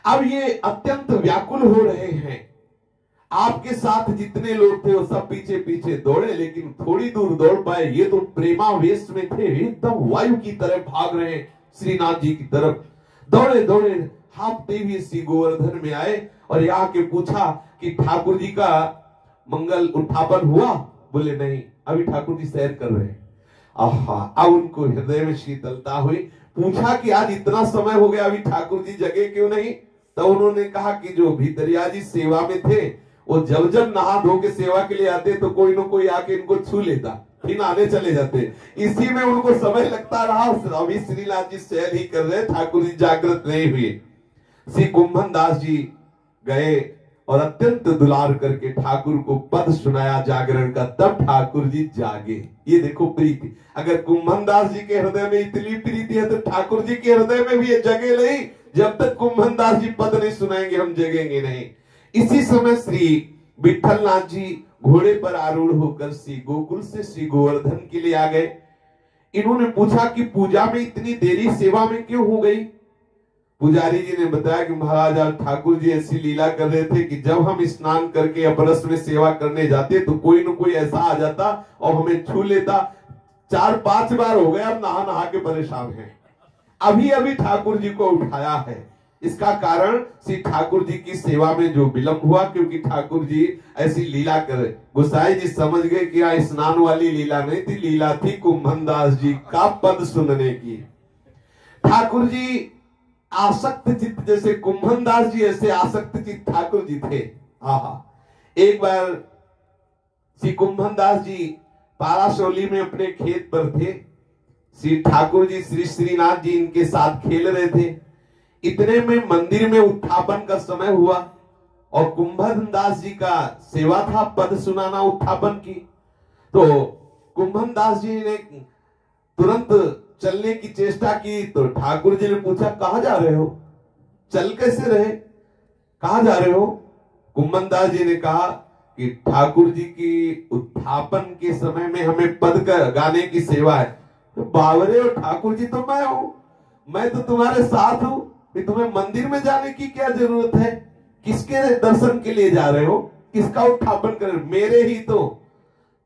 अब ये अत्यंत व्याकुल हो रहे हैं। आपके साथ जितने लोग थे वो सब पीछे पीछे दौड़े, लेकिन थोड़ी दूर दौड़ पाए। ये तो प्रेमावेश में थे, एकदम वायु की तरह भाग रहे हैं श्रीनाथ जी की तरफ। दौड़े दौड़े हाँफते हुए श्री गोवर्धन में आए और यहाँ के पूछा कि ठाकुर जी का मंगल उत्थापन हुआ। बोले नहीं, अभी ठाकुर जी सैर कर रहे हैं। आहा, अब उनको हृदय में शीतलता हुई। पूछा कि आज इतना समय हो गया, अभी ठाकुर जी जगे क्यों नहीं। तो उन्होंने कहा कि जो भीतरिया जी सेवा में थे, वो जब जब नहा धो के सेवा के लिए आते तो कोई न कोई आके इनको छू लेता, फिर आने चले जाते। इसी में उनको समय लगता रहा। अभी श्रीनाथ जी सैर ही कर रहे, ठाकुर जी जागृत नहीं हुए। श्री कुंभन दास जी गए और अत्यंत दुलार करके ठाकुर को पद सुनाया जागरण का, तब ठाकुर जी जागे। ये देखो प्रीति, अगर कुंभन दास जी के हृदय में इतनी प्रीति है तो ठाकुर जी के हृदय में भी ये जगे नहीं। जब तक कुंभन दास जी पद नहीं सुनाएंगे हम जगेंगे नहीं। इसी समय श्री विट्ठलनाथ जी घोड़े पर आरूढ़ होकर श्री गोकुल से श्री गोवर्धन के लिए आ गए। इन्होंने पूछा कि पूजा में इतनी देरी सेवा में क्यों हो गई। पुजारी जी ने बताया कि महाराज आज ठाकुर जी ऐसी लीला कर रहे थे कि जब हम स्नान करके अपरस में सेवा करने जाते तो कोई न कोई ऐसा आ जाता और हमें छू लेता। 4-5 बार हो गया, हम नहा नहा के परेशान हैं। अभी अभी ठाकुर जी को उठाया है। इसका कारण श्री ठाकुर जी की सेवा में जो विलंब हुआ, क्योंकि ठाकुर जी ऐसी लीला करे। गोसाई जी समझ गए कि यहाँ स्नान वाली लीला नहीं थी, लीला थी कुंभन दास जी का पद सुनने की। ठाकुर जी आसक्त चित्त, जैसे कुंभन दास जी ऐसे आसक्त चित्त ठाकुर जी थे। आहा, एक बार श्री कुंभन दास जी पाराशोली में अपने खेत पर थे। श्री ठाकुर जी श्री श्रीनाथ जी इनके साथ खेल रहे थे। इतने में मंदिर में उत्थापन का समय हुआ और कुंभन दास जी का सेवा था पद सुनाना उत्थापन की। तो कुंभन दास जी ने तुरंत चलने की चेष्टा की तो ठाकुर जी ने पूछा कहां जा रहे हो, चल कैसे रहे, कहां जा रहे हो। कुंभन दास जी ने कहा कि ठाकुर जी की उत्थापन के समय में हमें पद का गाने की सेवा है। तो बावरे हो, ठाकुर जी तो मैं हूं, मैं तो तुम्हारे साथ हूं, तुम्हें मंदिर में जाने की क्या जरूरत है, किसके दर्शन के लिए जा रहे हो, किसका उत्थापन कर, मेरे ही तो।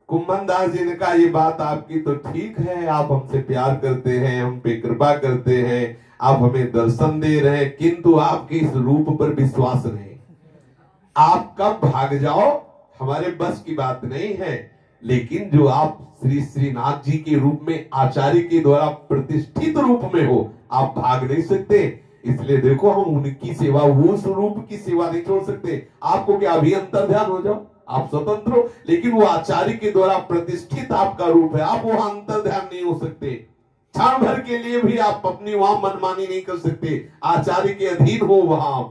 कुंभन दास जी ने कहा ये बात आपकी तो ठीक है, आप हमसे प्यार करते हैं, हम पे कृपा करते हैं, आप हमें दर्शन दे रहे हैं, किंतु आपके इस रूप पर विश्वास नहीं। आप कब भाग जाओ हमारे बस की बात नहीं है, लेकिन जो आप श्री श्रीनाथ जी के रूप में आचार्य के द्वारा प्रतिष्ठित रूप में हो, आप भाग नहीं सकते। इसलिए देखो हम उनकी सेवा, वो स्वरूप की सेवा नहीं छोड़ सकते। आपको क्या अभी अंतर ध्यान हो जाओ, आप स्वतंत्र हो, लेकिन वो आचार्य के द्वारा प्रतिष्ठित आपका रूप है, आप वहां अंतर ध्यान नहीं हो सकते। क्षण भर के लिए भी आप अपनी वहां मनमानी नहीं कर सकते, आचार्य के अधीन हो वहां।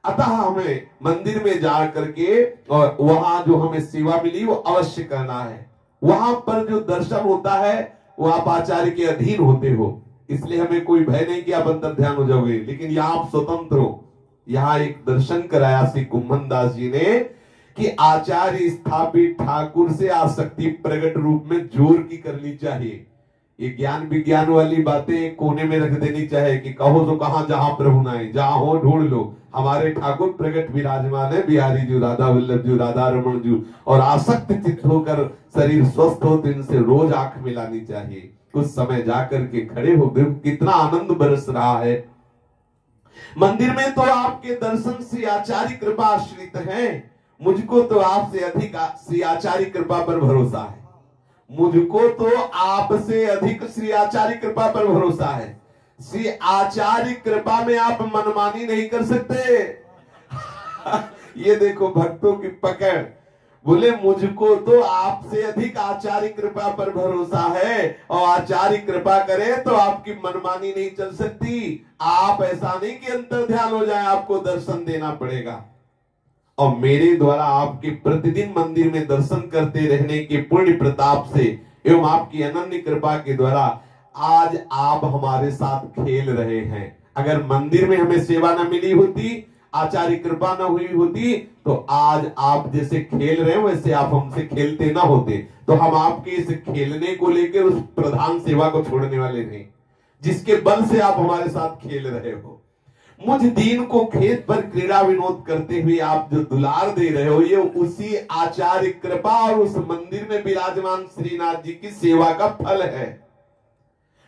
अतः हमें मंदिर में जा करके और वहां जो हमें सेवा मिली वो अवश्य करना है। वहां पर जो दर्शन होता है वो आप आचार्य के अधीन होते हो, इसलिए हमें कोई भय नहीं कि आप अंतर ध्यान हो जाओगे, लेकिन यहाँ आप स्वतंत्र हो। यहाँ एक दर्शन कराया श्री कुंभन दास जी ने कि आचार्य स्थापित ठाकुर से आसक्ति प्रकट रूप में जोर की करनी चाहिए। ये ज्ञान विज्ञान वाली बातें कोने में रख देनी चाहिए कि कहो तो कहां, जहां प्रभु नाई, जहां हो ढूंढ लो। हमारे ठाकुर प्रकट विराजमान है, बिहारी जी, राधा वल्लभ जी, राधा रमन जी, और आसक्त चित्त होकर शरीर स्वस्थ हो तो इनसे रोज आंख मिलानी चाहिए। कुछ समय जाकर के खड़े हो, देखो कितना आनंद बरस रहा है। मंदिर में तो आपके दर्शन श्री आचार्य कृपा आश्रित है, मुझको तो आपसे अधिक श्री आचार्य कृपा पर भरोसा है। मुझको तो आपसे अधिक श्री आचार्य कृपा पर भरोसा है। श्री आचार्य कृपा में आप मनमानी नहीं कर सकते। ये देखो भक्तों की पकड़। बोले मुझको तो आपसे अधिक आचार्य कृपा पर भरोसा है, और आचार्य कृपा करे तो आपकी मनमानी नहीं चल सकती। आप ऐसा नहीं कि अंतर ध्यान हो जाए, आपको दर्शन देना पड़ेगा। और मेरे द्वारा आपके प्रतिदिन मंदिर में दर्शन करते रहने के पुण्य प्रताप से एवं आपकी अनन्य कृपा के द्वारा आज आप हमारे साथ खेल रहे हैं। अगर मंदिर में हमें सेवा न मिली होती, आचार्य कृपा न हुई होती, तो आज आप जैसे खेल रहे हैं वैसे आप हमसे खेलते ना होते। तो हम आपके इस खेलने को लेकर उस प्रधान सेवा को छोड़ने वाले नहीं, जिसके बल से आप हमारे साथ खेल रहे हो। मुझ दीन को खेत पर क्रीड़ा विनोद करते हुए आप जो दुलार दे रहे हो, ये उसी आचार्य कृपा और उस मंदिर में विराजमान श्रीनाथ जी की सेवा का फल है।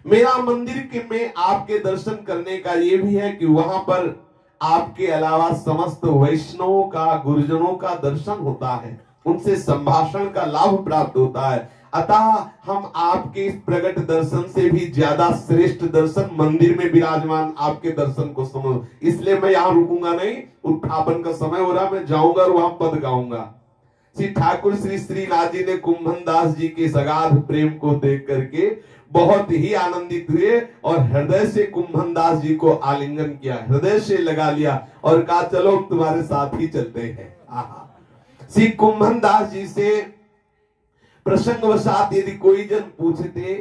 मेरा मंदिर के में आपके दर्शन करने का ये भी है कि वहां पर आपके अलावा समस्त वैष्णवों का, गुरुजनों का दर्शन होता है, उनसे संभाषण का लाभ प्राप्त होता है। अतः हम आपके इस प्रगट दर्शन से भी ज्यादा श्रेष्ठ दर्शन मंदिर में विराजमान आपके दर्शन को समझ, इसलिए मैं यहाँ रुकूंगा नहीं। उत्थापन का समय हो रहा, मैं जाऊंगा और वहां पद गाऊंगा। श्री ठाकुर श्री श्रीनाथ जी ने कुंभन दास जी के सगाध प्रेम को देख करके बहुत ही आनंदित हुए और हृदय से कुंभन दास जी को आलिंगन किया, हृदय से लगा लिया और कहा चलो तुम्हारे साथ ही चलते हैं। श्री कुंभन दास जी से प्रसंगवशात यदि कोई जन पूछते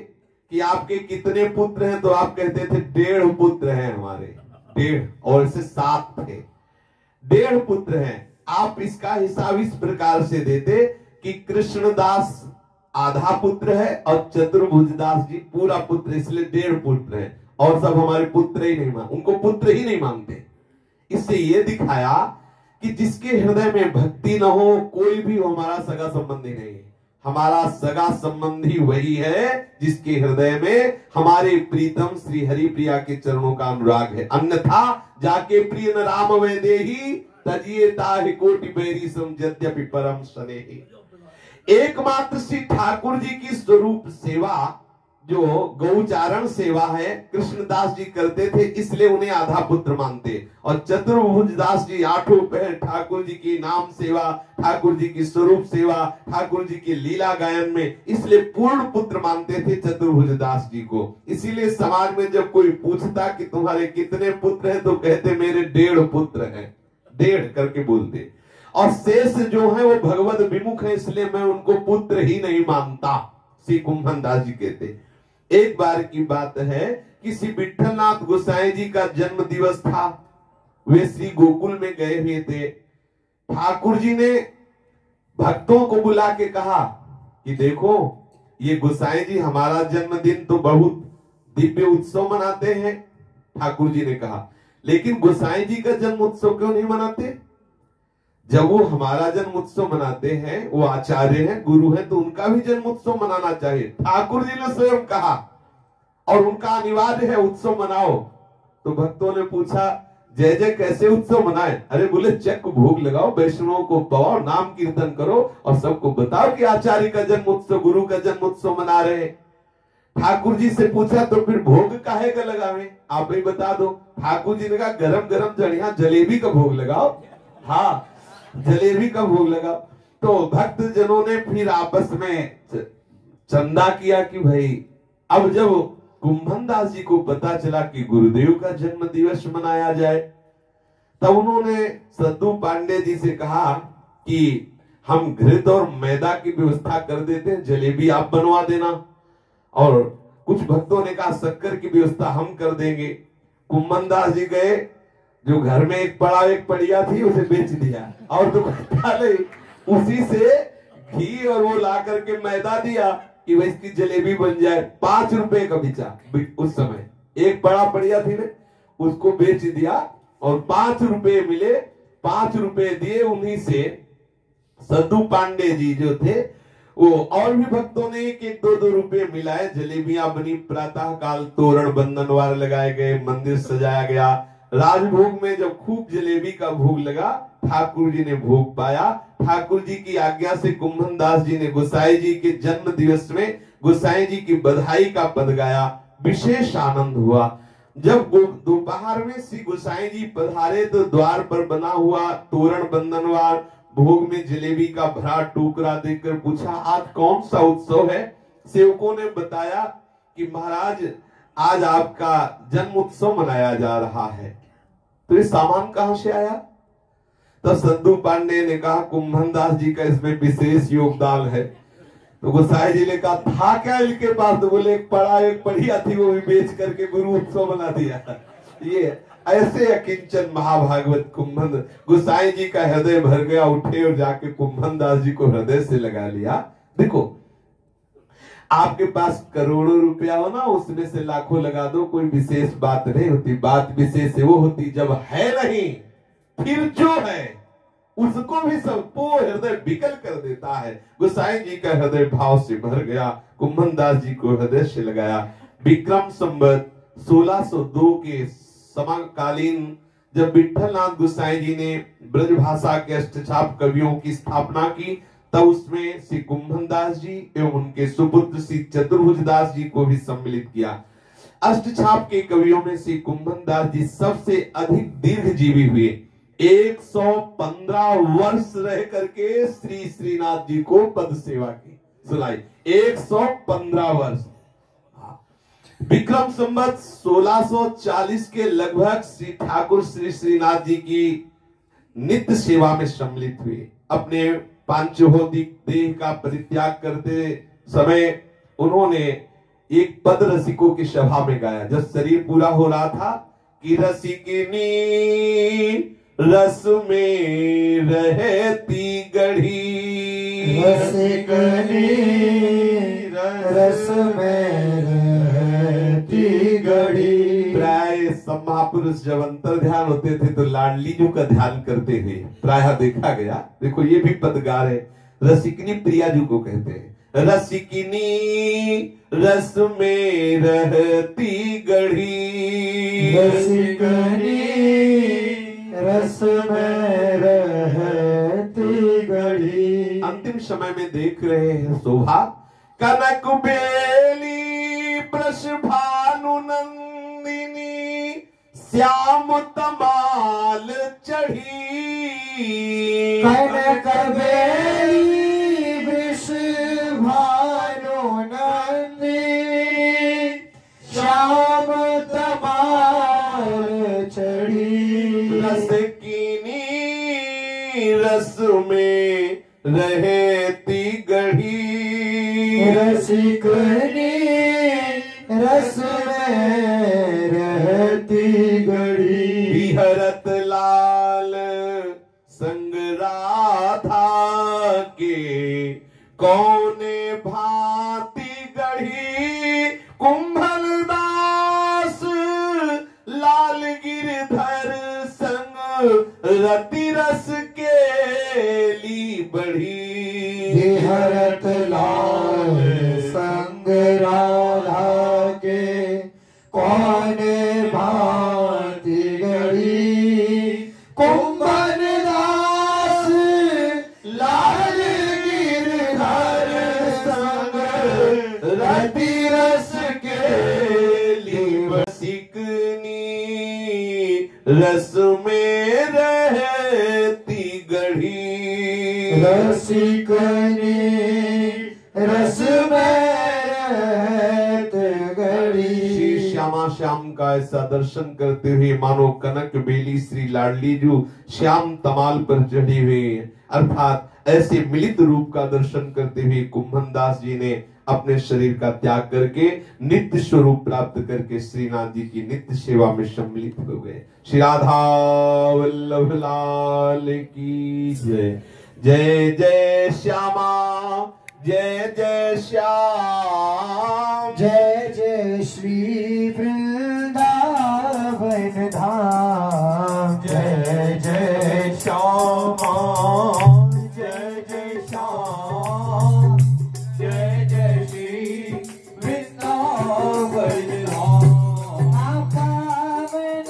कि आपके कितने पुत्र हैं, तो आप कहते थे 1.5 पुत्र हैं हमारे, 1.5, और से 7 थे, 1.5 पुत्र हैं। आप इसका हिसाब इस प्रकार से देते कि कृष्णदास आधा पुत्र है और चतुर्भुजदास जी पूरा पुत्र, इसलिए 1.5 पुत्र है, और सब हमारे पुत्र ही नहीं मानते, उनको पुत्र ही नहीं मानते। इससे ये दिखाया कि जिसके हृदय में भक्ति न हो, कोई भी हमारा सगा संबंधी नहीं है। हमारा सगा संबंधी वही है जिसके हृदय में हमारे प्रीतम श्री हरि प्रिया के चरणों का अनुराग है। अन्यथा जाके प्रिय न राम वैदेही तजिए ताहि कोटि बैरी सम यद्यपि परम स्नेही। एकमात्र श्री ठाकुर जी की स्वरूप सेवा जो गौचारण सेवा है कृष्णदास जी करते थे, इसलिए उन्हें आधा पुत्र मानते। और चतुर्भुजदास जी 8 पहर ठाकुर जी की नाम सेवा, ठाकुर जी की स्वरूप सेवा, ठाकुर जी की लीला गायन में, इसलिए पूर्ण पुत्र मानते थे चतुर्भुजदास जी को। इसीलिए समाज में जब कोई पूछता कि तुम्हारे कितने पुत्र हैं, तो कहते मेरे 1.5 पुत्र हैं, 1.5 करके बोलते। और शेष जो है वो भगवत विमुख है, इसलिए मैं उनको पुत्र ही नहीं मानता, श्री कुंभन दास जी कहते। एक बार की बात है कि श्री विठलनाथ गोसाई जी का जन्म दिवस था, वे श्री गोकुल में गए हुए थे। ठाकुर जी ने भक्तों को बुला के कहा कि देखो ये गोसाई जी हमारा जन्मदिन तो बहुत दिव्य उत्सव मनाते हैं। ठाकुर जी ने कहा लेकिन गोसाई जी का जन्म उत्सव क्यों नहीं मनाते? जब वो हमारा जन्म उत्सव मनाते हैं, वो आचार्य हैं, गुरु हैं, तो उनका भी जन्म उत्सव मनाना चाहिए। ठाकुर जी ने स्वयं कहा और उनका अनिवार्य है उत्सव मनाओ। तो भक्तों ने पूछा जय जय कैसे उत्सव मनाए? अरे बोले चक्क भोग लगाओ, वैष्णवों को पवाओ, नाम कीर्तन करो और सबको बताओ कि आचार्य का जन्म उत्सव, गुरु का जन्म उत्सव मना रहे। ठाकुर जी से पूछा तो फिर भोग काहे का लगावे, आप ही बता दो। ठाकुर जी ने कहा गरम गरम जड़िया जलेबी का भोग लगाओ। हाँ, जलेबी का भोग लगा। तो भक्त जनों ने फिर आपस में चंदा किया कि भाई अब जब कुंभन दास जी को पता चला कि गुरुदेव का जन्म दिवस मनाया जाए, तब उन्होंने सद्दू पांडे जी से कहा कि हम घृत और मैदा की व्यवस्था कर देते हैं, जलेबी आप बनवा देना। और कुछ भक्तों ने कहा शक्कर की व्यवस्था हम कर देंगे। कुंभन दास जी गए, जो घर में एक पड़िया थी उसे बेच दिया और दुकान उसी से घी और वो ला करके मैदा दिया कि वह इसकी जलेबी बन जाए। 5 रुपए का बिचा उस समय, एक बड़ा पड़िया थी ने उसको बेच दिया और 5 रुपए मिले। 5 रुपए दिए, उन्हीं से सद्दू पांडे जी जो थे वो और भी भक्तों ने 1-1, 2-2 रुपए मिलाए, जलेबियां बनी। प्रातः काल तोरण बंधन वार लगाए गए, मंदिर सजाया गया, राजभोग में जब खूब जलेबी का भोग लगा, ठाकुर जी ने भोग पाया। ठाकुर जी की आज्ञा से कुंभन दास जी ने गोसाई जी के जन्म दिवस में गोसाई जी की बधाई का पद गाया। विशेष आनंद हुआ। जब दोपहर में श्री गोसाई जी पधारे तो द्वार पर बना हुआ तोरण बंधनवार भोग में जलेबी का भरा टोकरा देकर पूछा, आज कौन सा उत्सव है? सेवकों ने बताया कि महाराज आज आपका जन्म उत्सव मनाया जा रहा है। तो ये सामान कहां से आया? तो संधू पांडे ने कहा कुंभन दास जी का इसमें विशेष योगदान है। तो गोसाई जी ने कहा था क्या इनके पास? तो बोले एक बढ़िया थी, वो भी बेच करके गुरु उत्सव बना दिया। ये ऐसे अकिंचन महाभागवत कुंभन। गोसाई जी का हृदय भर गया, उठे और जाके कुंभन दास जी को हृदय से लगा लिया। देखो आपके पास करोड़ों रुपया हो ना, उसमें से लाखों लगा दो, कोई विशेष बात नहीं होती। बात विशेष वो होती जब है नहीं, फिर जो है उसको भी सबको हृदय विकल कर देता है। गोसाई जी का हृदय भाव से भर गया, कुंभन दास जी को हृदय से लगाया। विक्रम संवत 1602 के समकालीन जब विठलनाथ गोसाई जी ने ब्रजभाषा के अष्टछाप कवियों की स्थापना की, तब उसमें श्री कुंभन दास जी एवं उनके सुपुत्र श्री चतुर्भुज दास जी को भी सम्मिलित किया। अष्टछाप के कवियों में श्री कुंभन दास जी सबसे अधिक दीर्घजीवी हुए। 115 वर्ष रह करके श्री श्रीनाथ जी को पद सेवा की सुनाई। 115 वर्ष। विक्रम संवत 1640 के लगभग श्री ठाकुर श्री श्रीनाथ जी की नित्य सेवा में सम्मिलित हुए। अपने पांचभौतिक देह का परित्याग करते समय उन्होंने एक पद रसिकों की सभा में गाया। जब शरीर पूरा हो रहा था कि रसिकनी रस में रहती गढ़ी, रसिकनी रस में रहती गढ़ी। प्राय सब महापुरुष जब अंतर ध्यान होते थे तो लाडली जी का ध्यान करते हुए प्रायः देखा गया। देखो ये भी पद गा रहे, रसिकनी प्रिया जी को कहते हैं। रसिकनी रस में रहती गढ़ी, रसिकनी रस में रहती गढ़ी। अंतिम समय में देख रहे हैं शोभा कनक बेली वृष भानु नंदिनी श्याम तमाल चढ़ी। कनक बेली वृष भानु नंदिनी श्याम तमाल चढ़ी। रसिकनी रस में रहती गढ़ी, रसिकनी रस में रहती गढ़ी। बिहरत लाल संग राधा के कौने भांति गढ़ी। कुंभन दास लाल गिरधर संग रति रस के ली बढ़ी। बिहरत लाल संग राधा के कौन भांति गढ़ी। कुंभन दास लाल गिरधर संग रति रस के लिए। रसिकनी रस में रहती गढ़ी, रसिकनी रस में रहत गढ़ी। श्री श्यामा श्याम का ऐसा दर्शन करते हुए मानो कनक बेली श्री लाडली जो श्याम तमाल पर चढ़ी हुई, अर्थात ऐसे मिलित रूप का दर्शन करते हुए कुंभन दास जी ने अपने शरीर का त्याग करके नित्य स्वरूप प्राप्त करके श्रीनाथ जी की नित्य सेवा में सम्मिलित हो गए। श्री राधा वल्लभ लाल की जय। जय जय श्यामा जय जय श्याम, जय जय श्री वृंदावन धाम। जय जय श्यामा जय जय श्याम, जय जय श्री वृंदावन धाम। पावन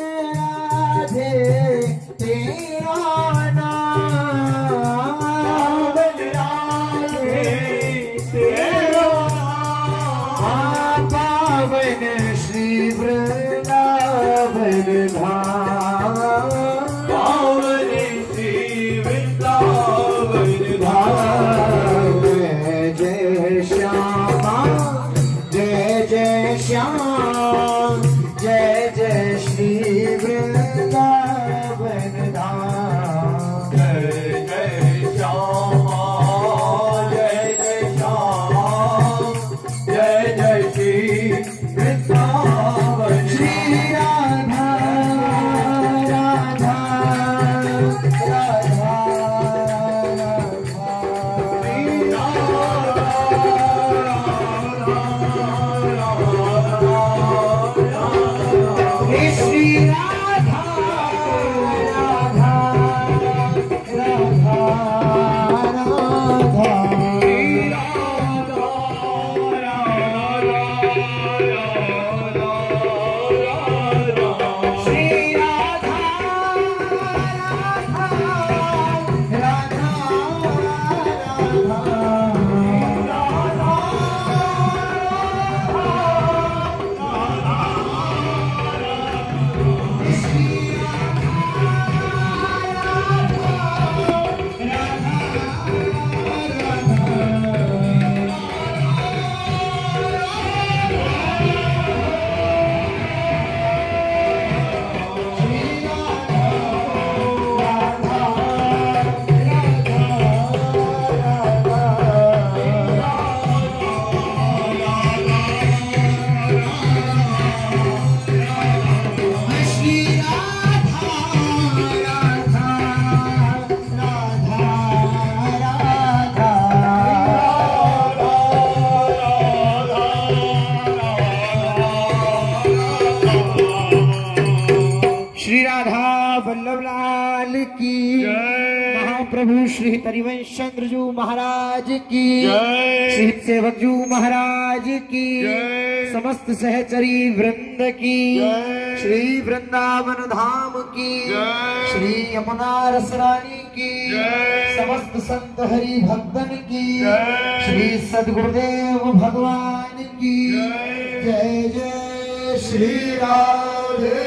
प्रभु श्री हरिवंश चंद्र जी महाराज की जय। श्री सेवक जी महाराज की जय। समस्त सहचरी वृंद की जय। श्री वृंदावन धाम की जय। श्री यमुना रसरानी की जय। समस्त संत हरि भक्तन की जय। श्री सद्गुरुदेव भगवान की जय। जय जय श्री राधे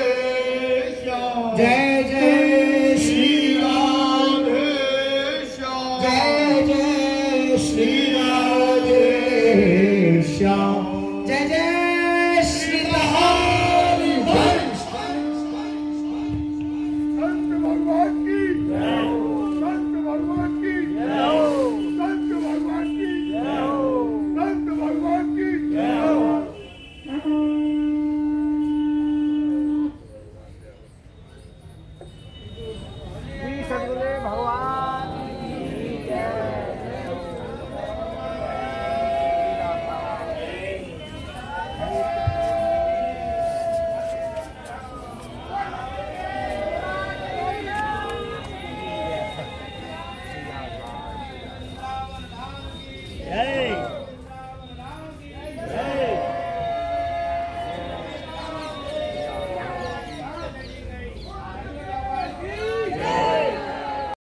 श्याम। जय